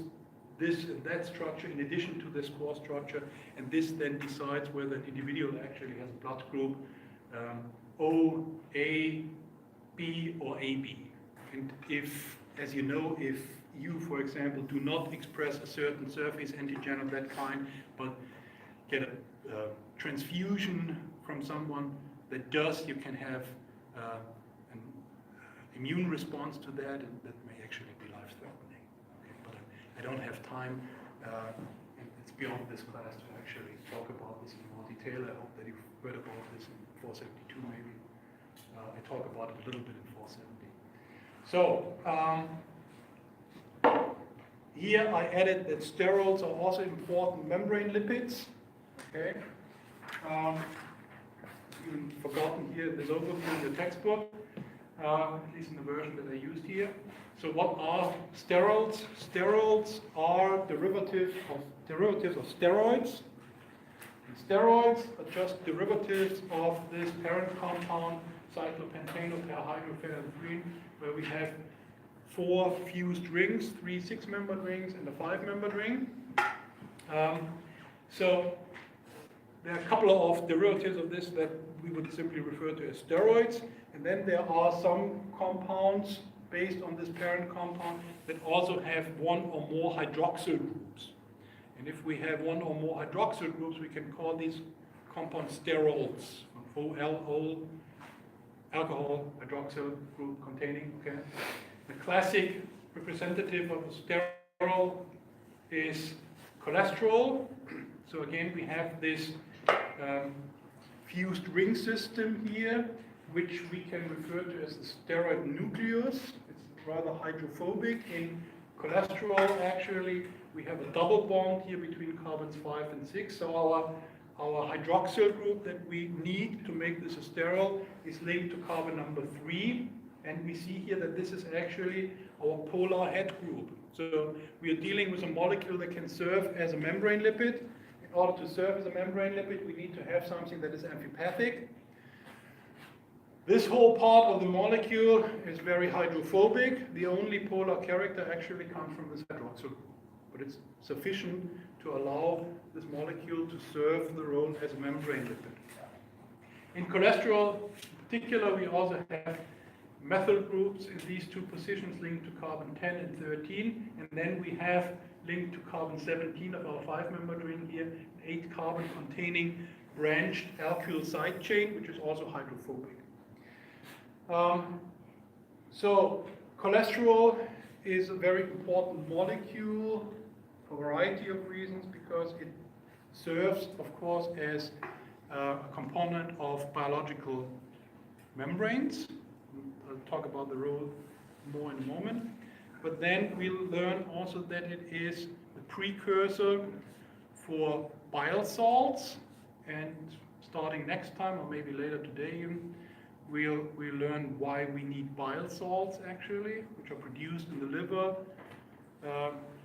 this and that structure in addition to this core structure, and this then decides whether an individual actually has a blood group O, A, B, or AB. And if, as you know, if you, for example, do not express a certain surface antigen of that kind, but get a transfusion from someone that does, you can have an immune response to that, and that may actually be life-threatening. Okay, but I don't have time, and it's beyond this class to actually talk about this in more detail. I hope that you've read about this in 472 maybe. I talk about it a little bit in 470. So, here I added that sterols are also important membrane lipids. Okay. Even forgotten here this overview in the textbook, at least in the version that I used here. So what are sterols? Sterols are derivatives of steroids. And steroids are just derivatives of this parent compound, cyclopentanoperhydroferrin, where we have 4 fused rings, 3 6-membered rings and a 5-membered ring. So there are a couple of derivatives of this that we would simply refer to as steroids, and then there are some compounds based on this parent compound that also have 1 or more hydroxyl groups. And if we have 1 or more hydroxyl groups, we can call these compounds sterols. OL, alcohol hydroxyl group containing. Okay. The classic representative of a sterol is cholesterol. So again, we have this fused ring system here, which we can refer to as the steroid nucleus. It's rather hydrophobic. In cholesterol, actually, we have a double bond here between carbons 5 and 6. So our hydroxyl group that we need to make this a sterol is linked to carbon number 3. And we see here that this is actually our polar head group. So we are dealing with a molecule that can serve as a membrane lipid. In order to serve as a membrane lipid, we need to have something that is amphipathic. This whole part of the molecule is very hydrophobic. The only polar character actually comes from this hydroxyl group. But it's sufficient to allow this molecule to serve the role as a membrane lipid. In cholesterol, in particular, we also have methyl groups in these 2 positions linked to carbon 10 and 13, and then we have linked to carbon 17 of our 5-membered ring here, an 8-carbon containing branched alkyl side chain, which is also hydrophobic. So cholesterol is a very important molecule for a variety of reasons, because it serves, of course, as a component of biological membranes. I'll talk about the role more in a moment. But then we'll learn also that it is the precursor for bile salts, and starting next time, or maybe later today, we'll learn why we need bile salts actually, which are produced in the liver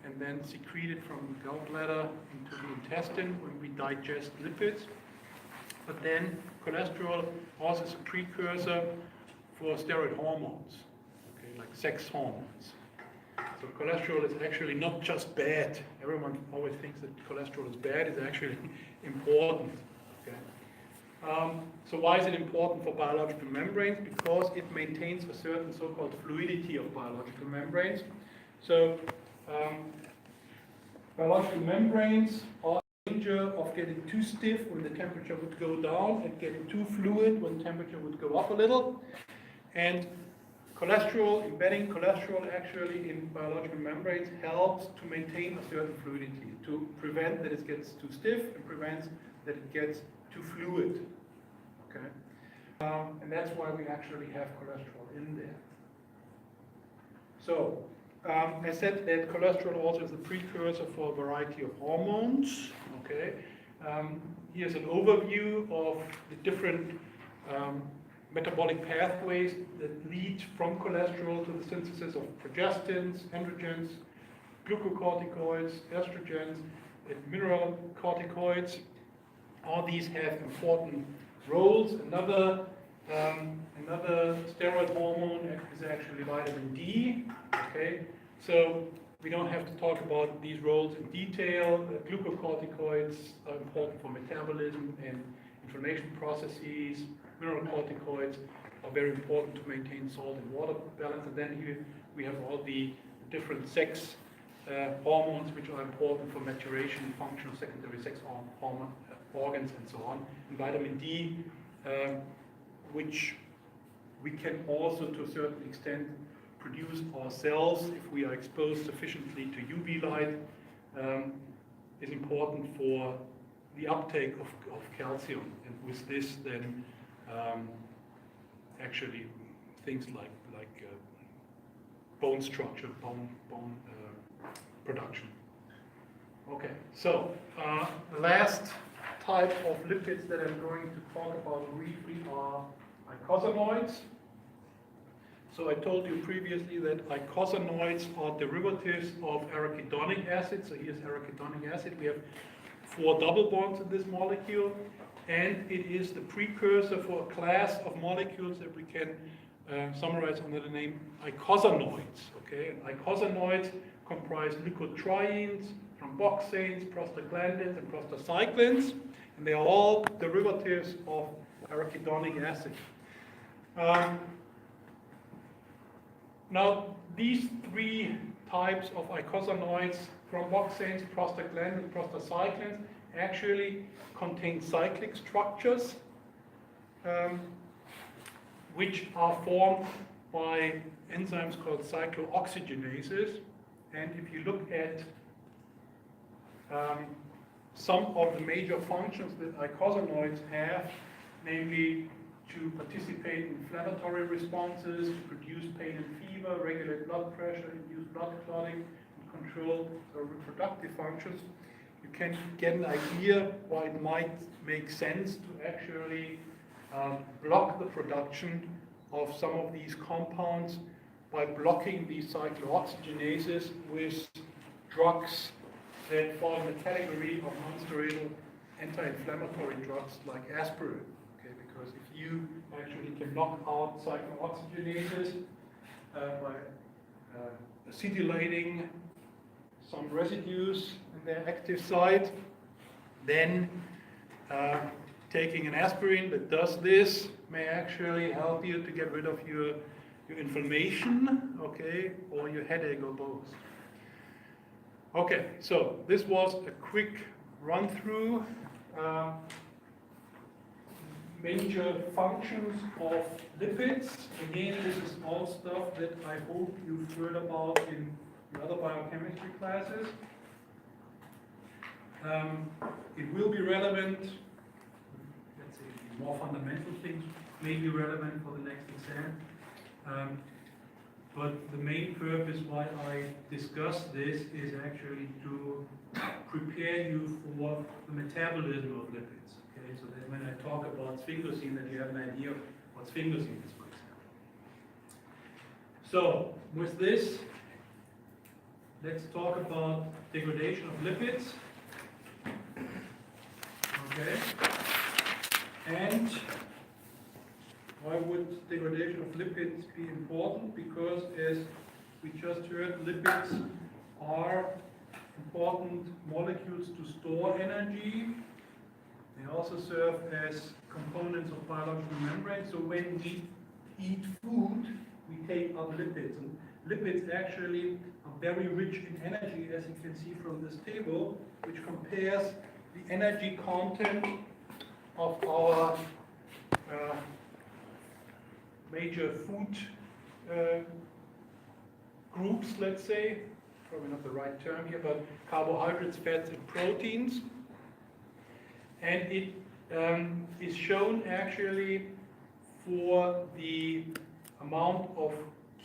and then secreted from the gallbladder into the intestine when we digest lipids. But then cholesterol also is a precursor for steroid hormones, okay, like sex hormones. So cholesterol is actually not just bad. Everyone always thinks that cholesterol is bad. It's actually important. Okay. So why is it important for biological membranes? Because it maintains a certain so-called fluidity of biological membranes. So biological membranes are in danger of getting too stiff when the temperature would go down and getting too fluid when temperature would go up a little. And cholesterol, embedding cholesterol actually in biological membranes helps to maintain a certain fluidity, to prevent that it gets too stiff and prevents that it gets too fluid. Okay, and that's why we actually have cholesterol in there. So, I said that cholesterol also is the precursor for a variety of hormones. Okay, here's an overview of the different metabolic pathways that lead from cholesterol to the synthesis of progestins, androgens, glucocorticoids, estrogens, and mineralocorticoids. All these have important roles. Another steroid hormone is actually vitamin D. Okay, so we don't have to talk about these roles in detail. Glucocorticoids are important for metabolism and inflammation processes. Mineralocorticoids are very important to maintain salt and water balance. And then here we have all the different sex hormones which are important for maturation and function of secondary sex hormone organs and so on, and vitamin D, which we can also to a certain extent produce ourselves if we are exposed sufficiently to UV light, is important for the uptake of calcium, and with this then actually things like bone structure, bone production. Okay, so the last type of lipids that I'm going to talk about briefly are eicosanoids. So I told you previously that eicosanoids are derivatives of arachidonic acid. So here's arachidonic acid. We have 4 double bonds in this molecule, and it is the precursor for a class of molecules that we can summarize under the name eicosanoids. Okay, and eicosanoids comprise leukotrienes, thromboxanes, prostaglandins, and prostacyclins, and they are all derivatives of arachidonic acid. Now, these 3 types of eicosanoids, thromboxanes, prostaglandins, prostacyclins, actually contain cyclic structures, which are formed by enzymes called cyclooxygenases. And if you look at some of the major functions that eicosanoids have, namely to participate in inflammatory responses, to produce pain and fever, regulate blood pressure, induce blood clotting, and control reproductive functions, you can get an idea why it might make sense to actually block the production of some of these compounds by blocking these cyclooxygenases with drugs that fall in the category of non-steroidal anti-inflammatory drugs like aspirin. Okay, because if you actually can knock out cyclooxygenases by acetylating some residues in their active site, then taking an aspirin that does this may actually help you to get rid of your inflammation, okay, or your headache or both. Okay, so this was a quick run through major functions of lipids. Again, this is all stuff that I hope you've heard about in the other biochemistry classes. It will be relevant, let's say the more fundamental things may be relevant for the next exam. But the main purpose why I discuss this is actually to prepare you for the metabolism of lipids. Okay, so that when I talk about sphingosine, that you have an idea of what sphingosine is, for example. So with this, let's talk about degradation of lipids. Okay, and why would degradation of lipids be important? Because as we just heard, lipids are important molecules to store energy. They also serve as components of biological membranes. So when we eat food, we take up lipids. And lipids actually are very rich in energy, as you can see from this table, which compares the energy content of our major food groups, let's say, probably not the right term here, but carbohydrates, fats, and proteins. And it is shown actually for the amount of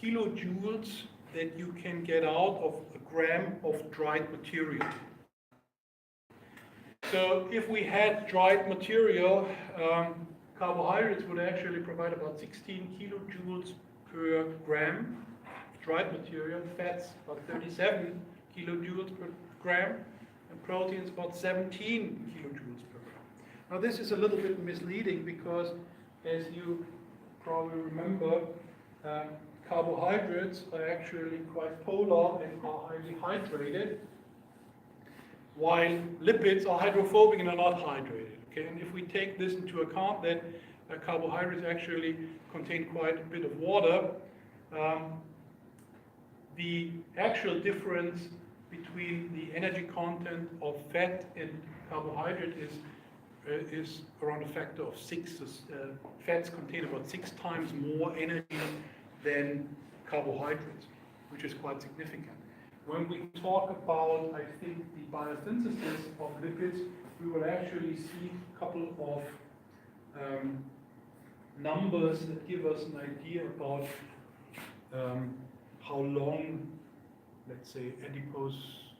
kilojoules that you can get out of a gram of dried material. So if we had dried material, carbohydrates would actually provide about 16 kilojoules per gram of dried material, fats about 37 kilojoules per gram, and proteins about 17 kilojoules per gram. Now this is a little bit misleading because, as you probably remember, carbohydrates are actually quite polar and are highly hydrated, while lipids are hydrophobic and are not hydrated. Okay, and if we take this into account, that carbohydrates actually contain quite a bit of water, the actual difference between the energy content of fat and carbohydrate is around a factor of 6. Fats contain about 6 times more energy than carbohydrates, which is quite significant. When we talk about, I think, the biosynthesis of lipids, we will actually see a couple of numbers that give us an idea about how long, let's say, adipose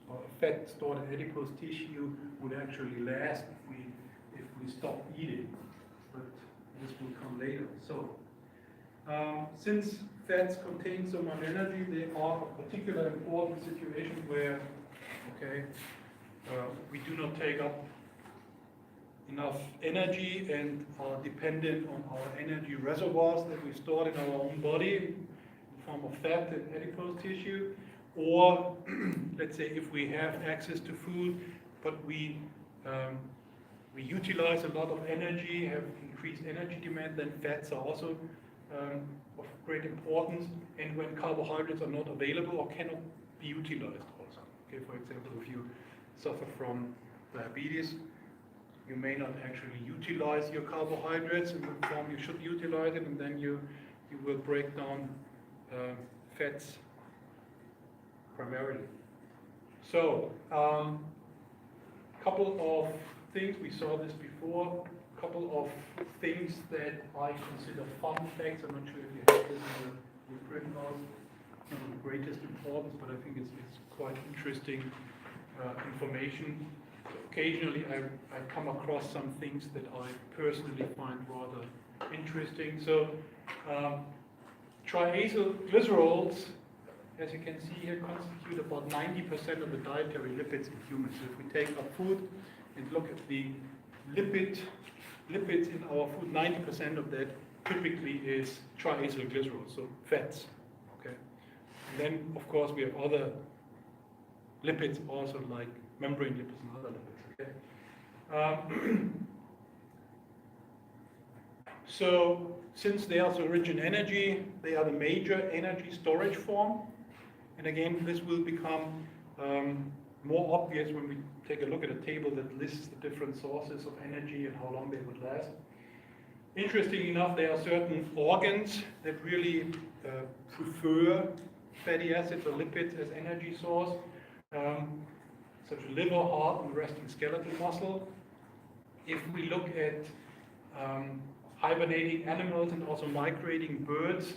or fat stored in adipose tissue would actually last if we stop eating. But this will come later. So, since fats contain so much energy, they are a particular important situation where, we do not take up enough energy and are dependent on our energy reservoirs that we stored in our own body in the form of fat and adipose tissue. Or, let's say, if we have access to food, but we utilize a lot of energy, have increased energy demand, then fats are also of great importance. And when carbohydrates are not available or cannot be utilized also. Okay, for example, if you suffer from diabetes, you may not actually utilize your carbohydrates in the form you should utilize it, and then you will break down fats primarily. So, couple of things, we saw this before, couple of things that I consider fun facts. I'm not sure if you have this in your print notes. It's not of the greatest importance, but I think it's quite interesting information. So occasionally I come across some things that I personally find rather interesting. So triacylglycerols, as you can see here, constitute about 90% of the dietary lipids in humans. So if we take our food and look at the lipids in our food, 90% of that typically is triacylglycerol, so fats. Okay. And then, of course, we have other lipids also, like membrane lipids and other lipids. Okay. So, since they are so rich in energy, they are the major energy storage form. And again, this will become more obvious when we take a look at a table that lists the different sources of energy and how long they would last. Interesting enough, there are certain organs that really prefer fatty acids or lipids as energy source, such as liver, heart, and resting skeletal muscle. If we look at hibernating animals and also migrating birds,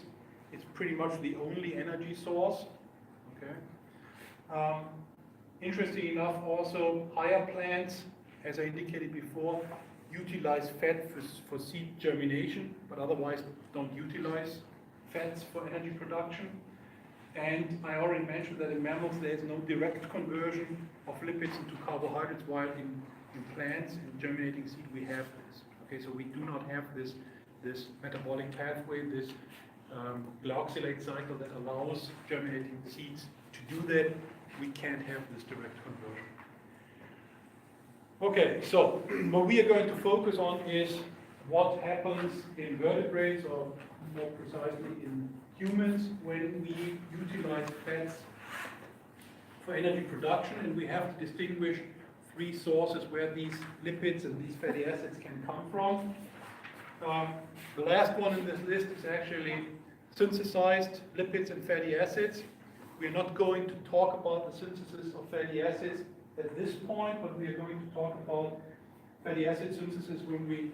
it's pretty much the only energy source. Okay. Interesting enough, also higher plants, as I indicated before, utilize fat for seed germination, but otherwise don't utilize fats for energy production. And I already mentioned that in mammals there is no direct conversion of lipids into carbohydrates, while in plants, in germinating seed, we have this. Okay, so we do not have this metabolic pathway, this glyoxylate cycle that allows germinating seeds to do that. We can't have this direct conversion. Okay, so what we are going to focus on is what happens in vertebrates, or more precisely in humans, when we utilize fats for energy production, and we have to distinguish 3 sources where these lipids and these fatty acids can come from. The last one in this list is actually synthesized lipids and fatty acids. We're not going to talk about the synthesis of fatty acids at this point, but we are going to talk about fatty acid synthesis when we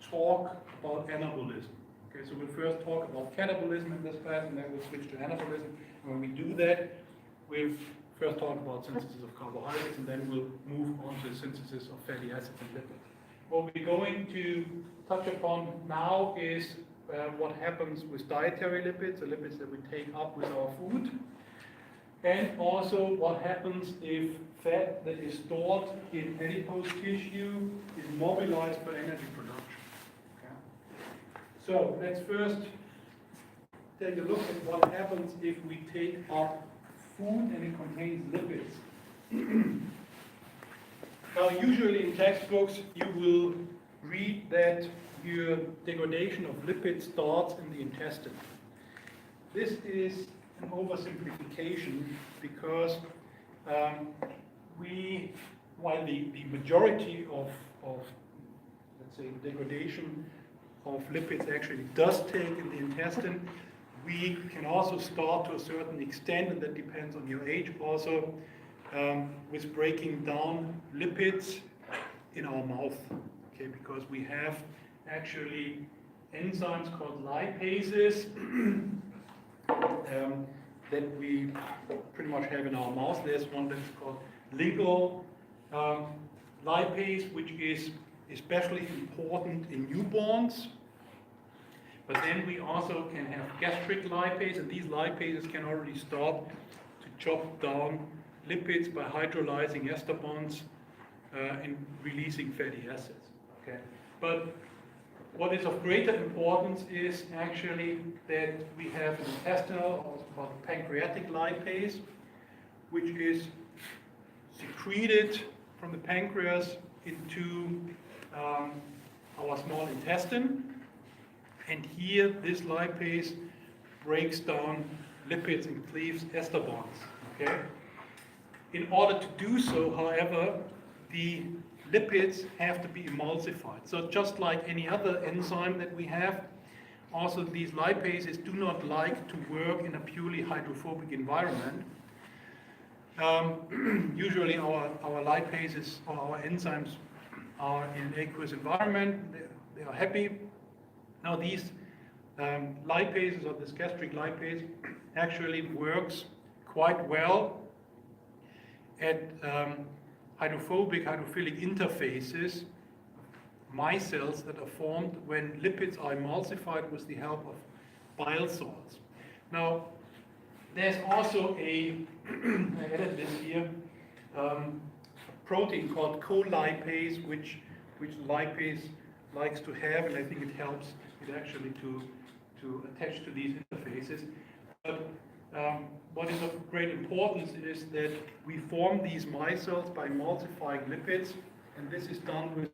talk about anabolism. Okay, so we'll first talk about catabolism in this class, and then we'll switch to anabolism. And when we do that, we'll first talk about synthesis of carbohydrates, and then we'll move on to the synthesis of fatty acids and lipids. What we're going to touch upon now is what happens with dietary lipids, the lipids that we take up with our food, and also what happens if fat that is stored in adipose tissue is mobilized for energy production. Okay. So let's first take a look at what happens if we take up food and it contains lipids. Now, usually in textbooks you will read that your degradation of lipids starts in the intestine. This is an oversimplification because while the majority of, let's say, degradation of lipids actually does take in the intestine, we can also start to a certain extent, and that depends on your age also, with breaking down lipids in our mouth, okay, because we have actually enzymes called lipases that we pretty much have in our mouth. There's one that's called lingual lipase, which is especially important in newborns. But then we also can have gastric lipase, and these lipases can already start to chop down lipids by hydrolyzing ester bonds and releasing fatty acids. Okay, but what is of greater importance is actually that we have an intestinal, also called pancreatic lipase, which is secreted from the pancreas into our small intestine. And here, this lipase breaks down lipids and cleaves ester bonds. Okay? In order to do so, however, the lipids have to be emulsified. So just like any other enzyme that we have, also these lipases do not like to work in a purely hydrophobic environment. Usually our lipases or our enzymes are in an aqueous environment, they are happy. Now these lipases, or this gastric lipase, actually works quite well at hydrophilic interfaces, micelles that are formed when lipids are emulsified with the help of bile salts. Now, there's also I added this here, a protein called colipase, which lipase likes to have, and I think it helps it actually to attach to these interfaces. But what is of great importance is that we form these micelles by emulsifying lipids, and this is done with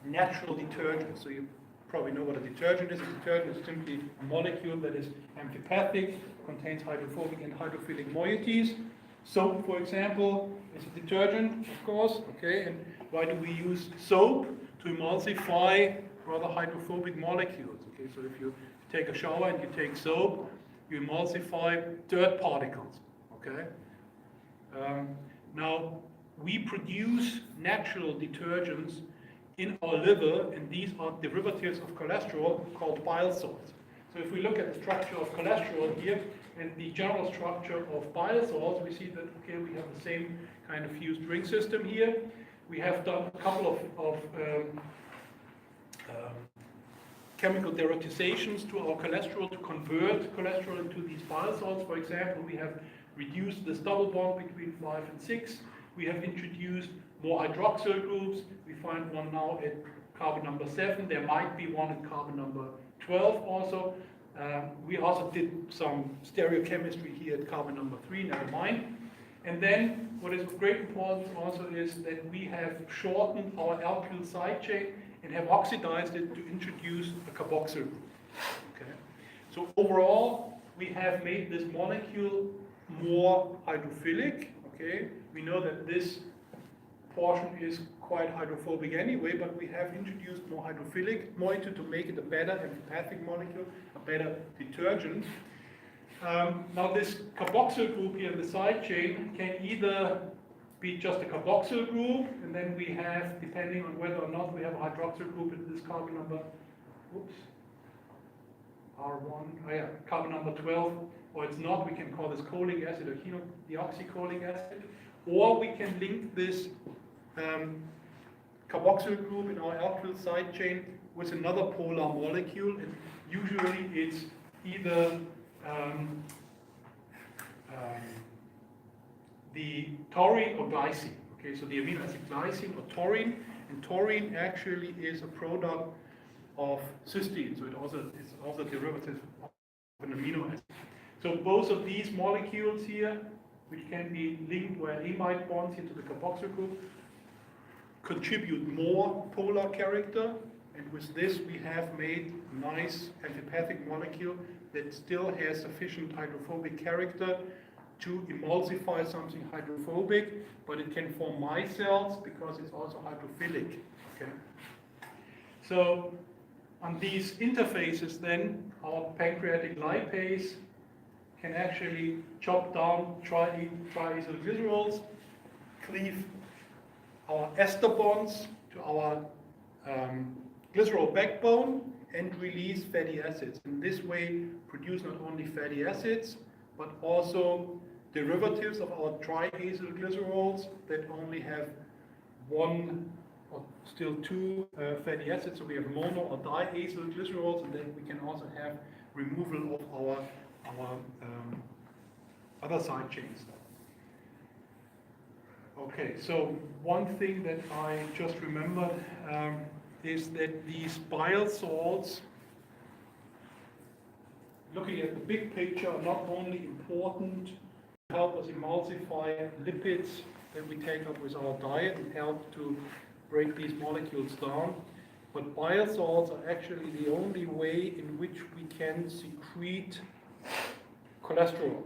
natural detergents. So you probably know what a detergent is. A detergent is simply a molecule that is amphipathic, contains hydrophobic and hydrophilic moieties. Soap, for example, is a detergent, of course. Okay, and why do we use soap? To emulsify rather hydrophobic molecules. Okay, so if you take a shower and you take soap, you emulsify dirt particles. Okay. Now we produce natural detergents in our liver, and these are derivatives of cholesterol called bile salts. So if we look at the structure of cholesterol here and the general structure of bile salts, we see that okay, we have the same kind of fused ring system here. We have done a couple of chemical deratizations to our cholesterol to convert cholesterol into these bile salts. For example, we have reduced this double bond between 5 and 6. We have introduced more hydroxyl groups. We find one now at carbon number 7. There might be one at carbon number 12 also. We also did some stereochemistry here at carbon number 3, never mind. And then what is of great importance also is that we have shortened our alkyl side chain and have oxidized it to introduce a carboxyl group. Okay. So overall, we have made this molecule more hydrophilic. Okay. We know that this portion is quite hydrophobic anyway, but we have introduced more hydrophilic moiety to make it a better amphipathic molecule, a better detergent. Now this carboxyl group here in the side chain can either be just a carboxyl group, and then we have, depending on whether or not we have a hydroxyl group in this carbon number, carbon number 12, or it's not, we can call this cholic acid or deoxycholic acid, or we can link this carboxyl group in our alkyl side chain with another polar molecule, and usually it's either the taurine or glycine. Okay, so the amino acid glycine or taurine, and taurine actually is a product of cysteine, so it's also a derivative of an amino acid. So both of these molecules here, which can be linked via amide bonds into the carboxyl group, contribute more polar character, And with this, we have made a nice antipathic molecule that still has sufficient hydrophobic character to emulsify something hydrophobic, but it can form micelles because it's also hydrophilic. Okay? So on these interfaces then, our pancreatic lipase can actually chop down triacylglycerols, cleave our ester bonds to our glycerol backbone, and release fatty acids. In this way, produce not only fatty acids, but also derivatives of our triacylglycerols that only have one or still two fatty acids. So we have mono or diacylglycerols, and then we can also have removal of our other side chains. Okay, so one thing that I just remembered is that these bile salts, looking at the big picture, are not only important to help us emulsify lipids that we take up with our diet and help to break these molecules down, but bile salts are actually the only way in which we can secrete cholesterol.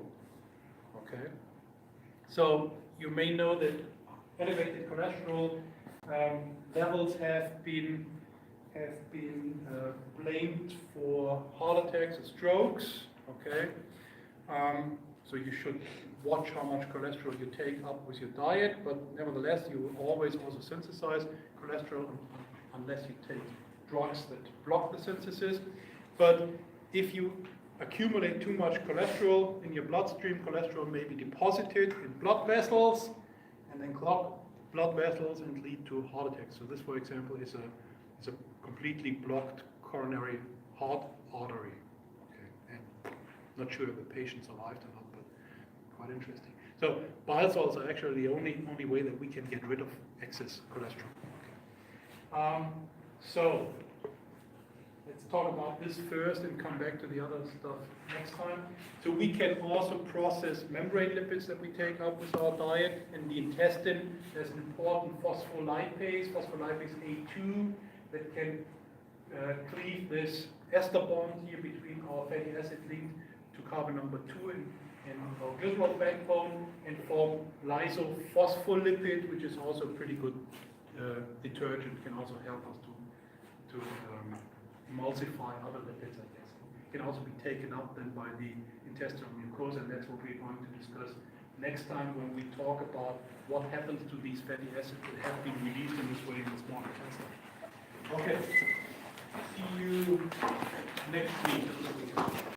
Okay, so you may know that elevated cholesterol levels have been blamed for heart attacks and strokes. Okay, so you should watch how much cholesterol you take up with your diet, but nevertheless, you will always also synthesize cholesterol unless you take drugs that block the synthesis. But if you accumulate too much cholesterol in your bloodstream, cholesterol may be deposited in blood vessels and then clog blood vessels and lead to heart attacks. So this, for example, is a completely blocked coronary heart artery. Okay, and not sure if the patient survived or not, but quite interesting. So bile salts are actually the only way that we can get rid of excess cholesterol. Okay. So let's talk about this first and come back to the other stuff next time. So we can also process membrane lipids that we take up with our diet. In the intestine, there's an important phospholipase A2, that can cleave this ester bond here between our fatty acid linked to carbon number 2 and our glycerol backbone, and form lysophospholipid, which is also a pretty good detergent, can also help us to emulsify other lipids, I guess. It can also be taken up then by the intestinal mucosa, and that's what we're going to discuss next time when we talk about what happens to these fatty acids that have been released in this way in the small intestine. Okay, see you next week.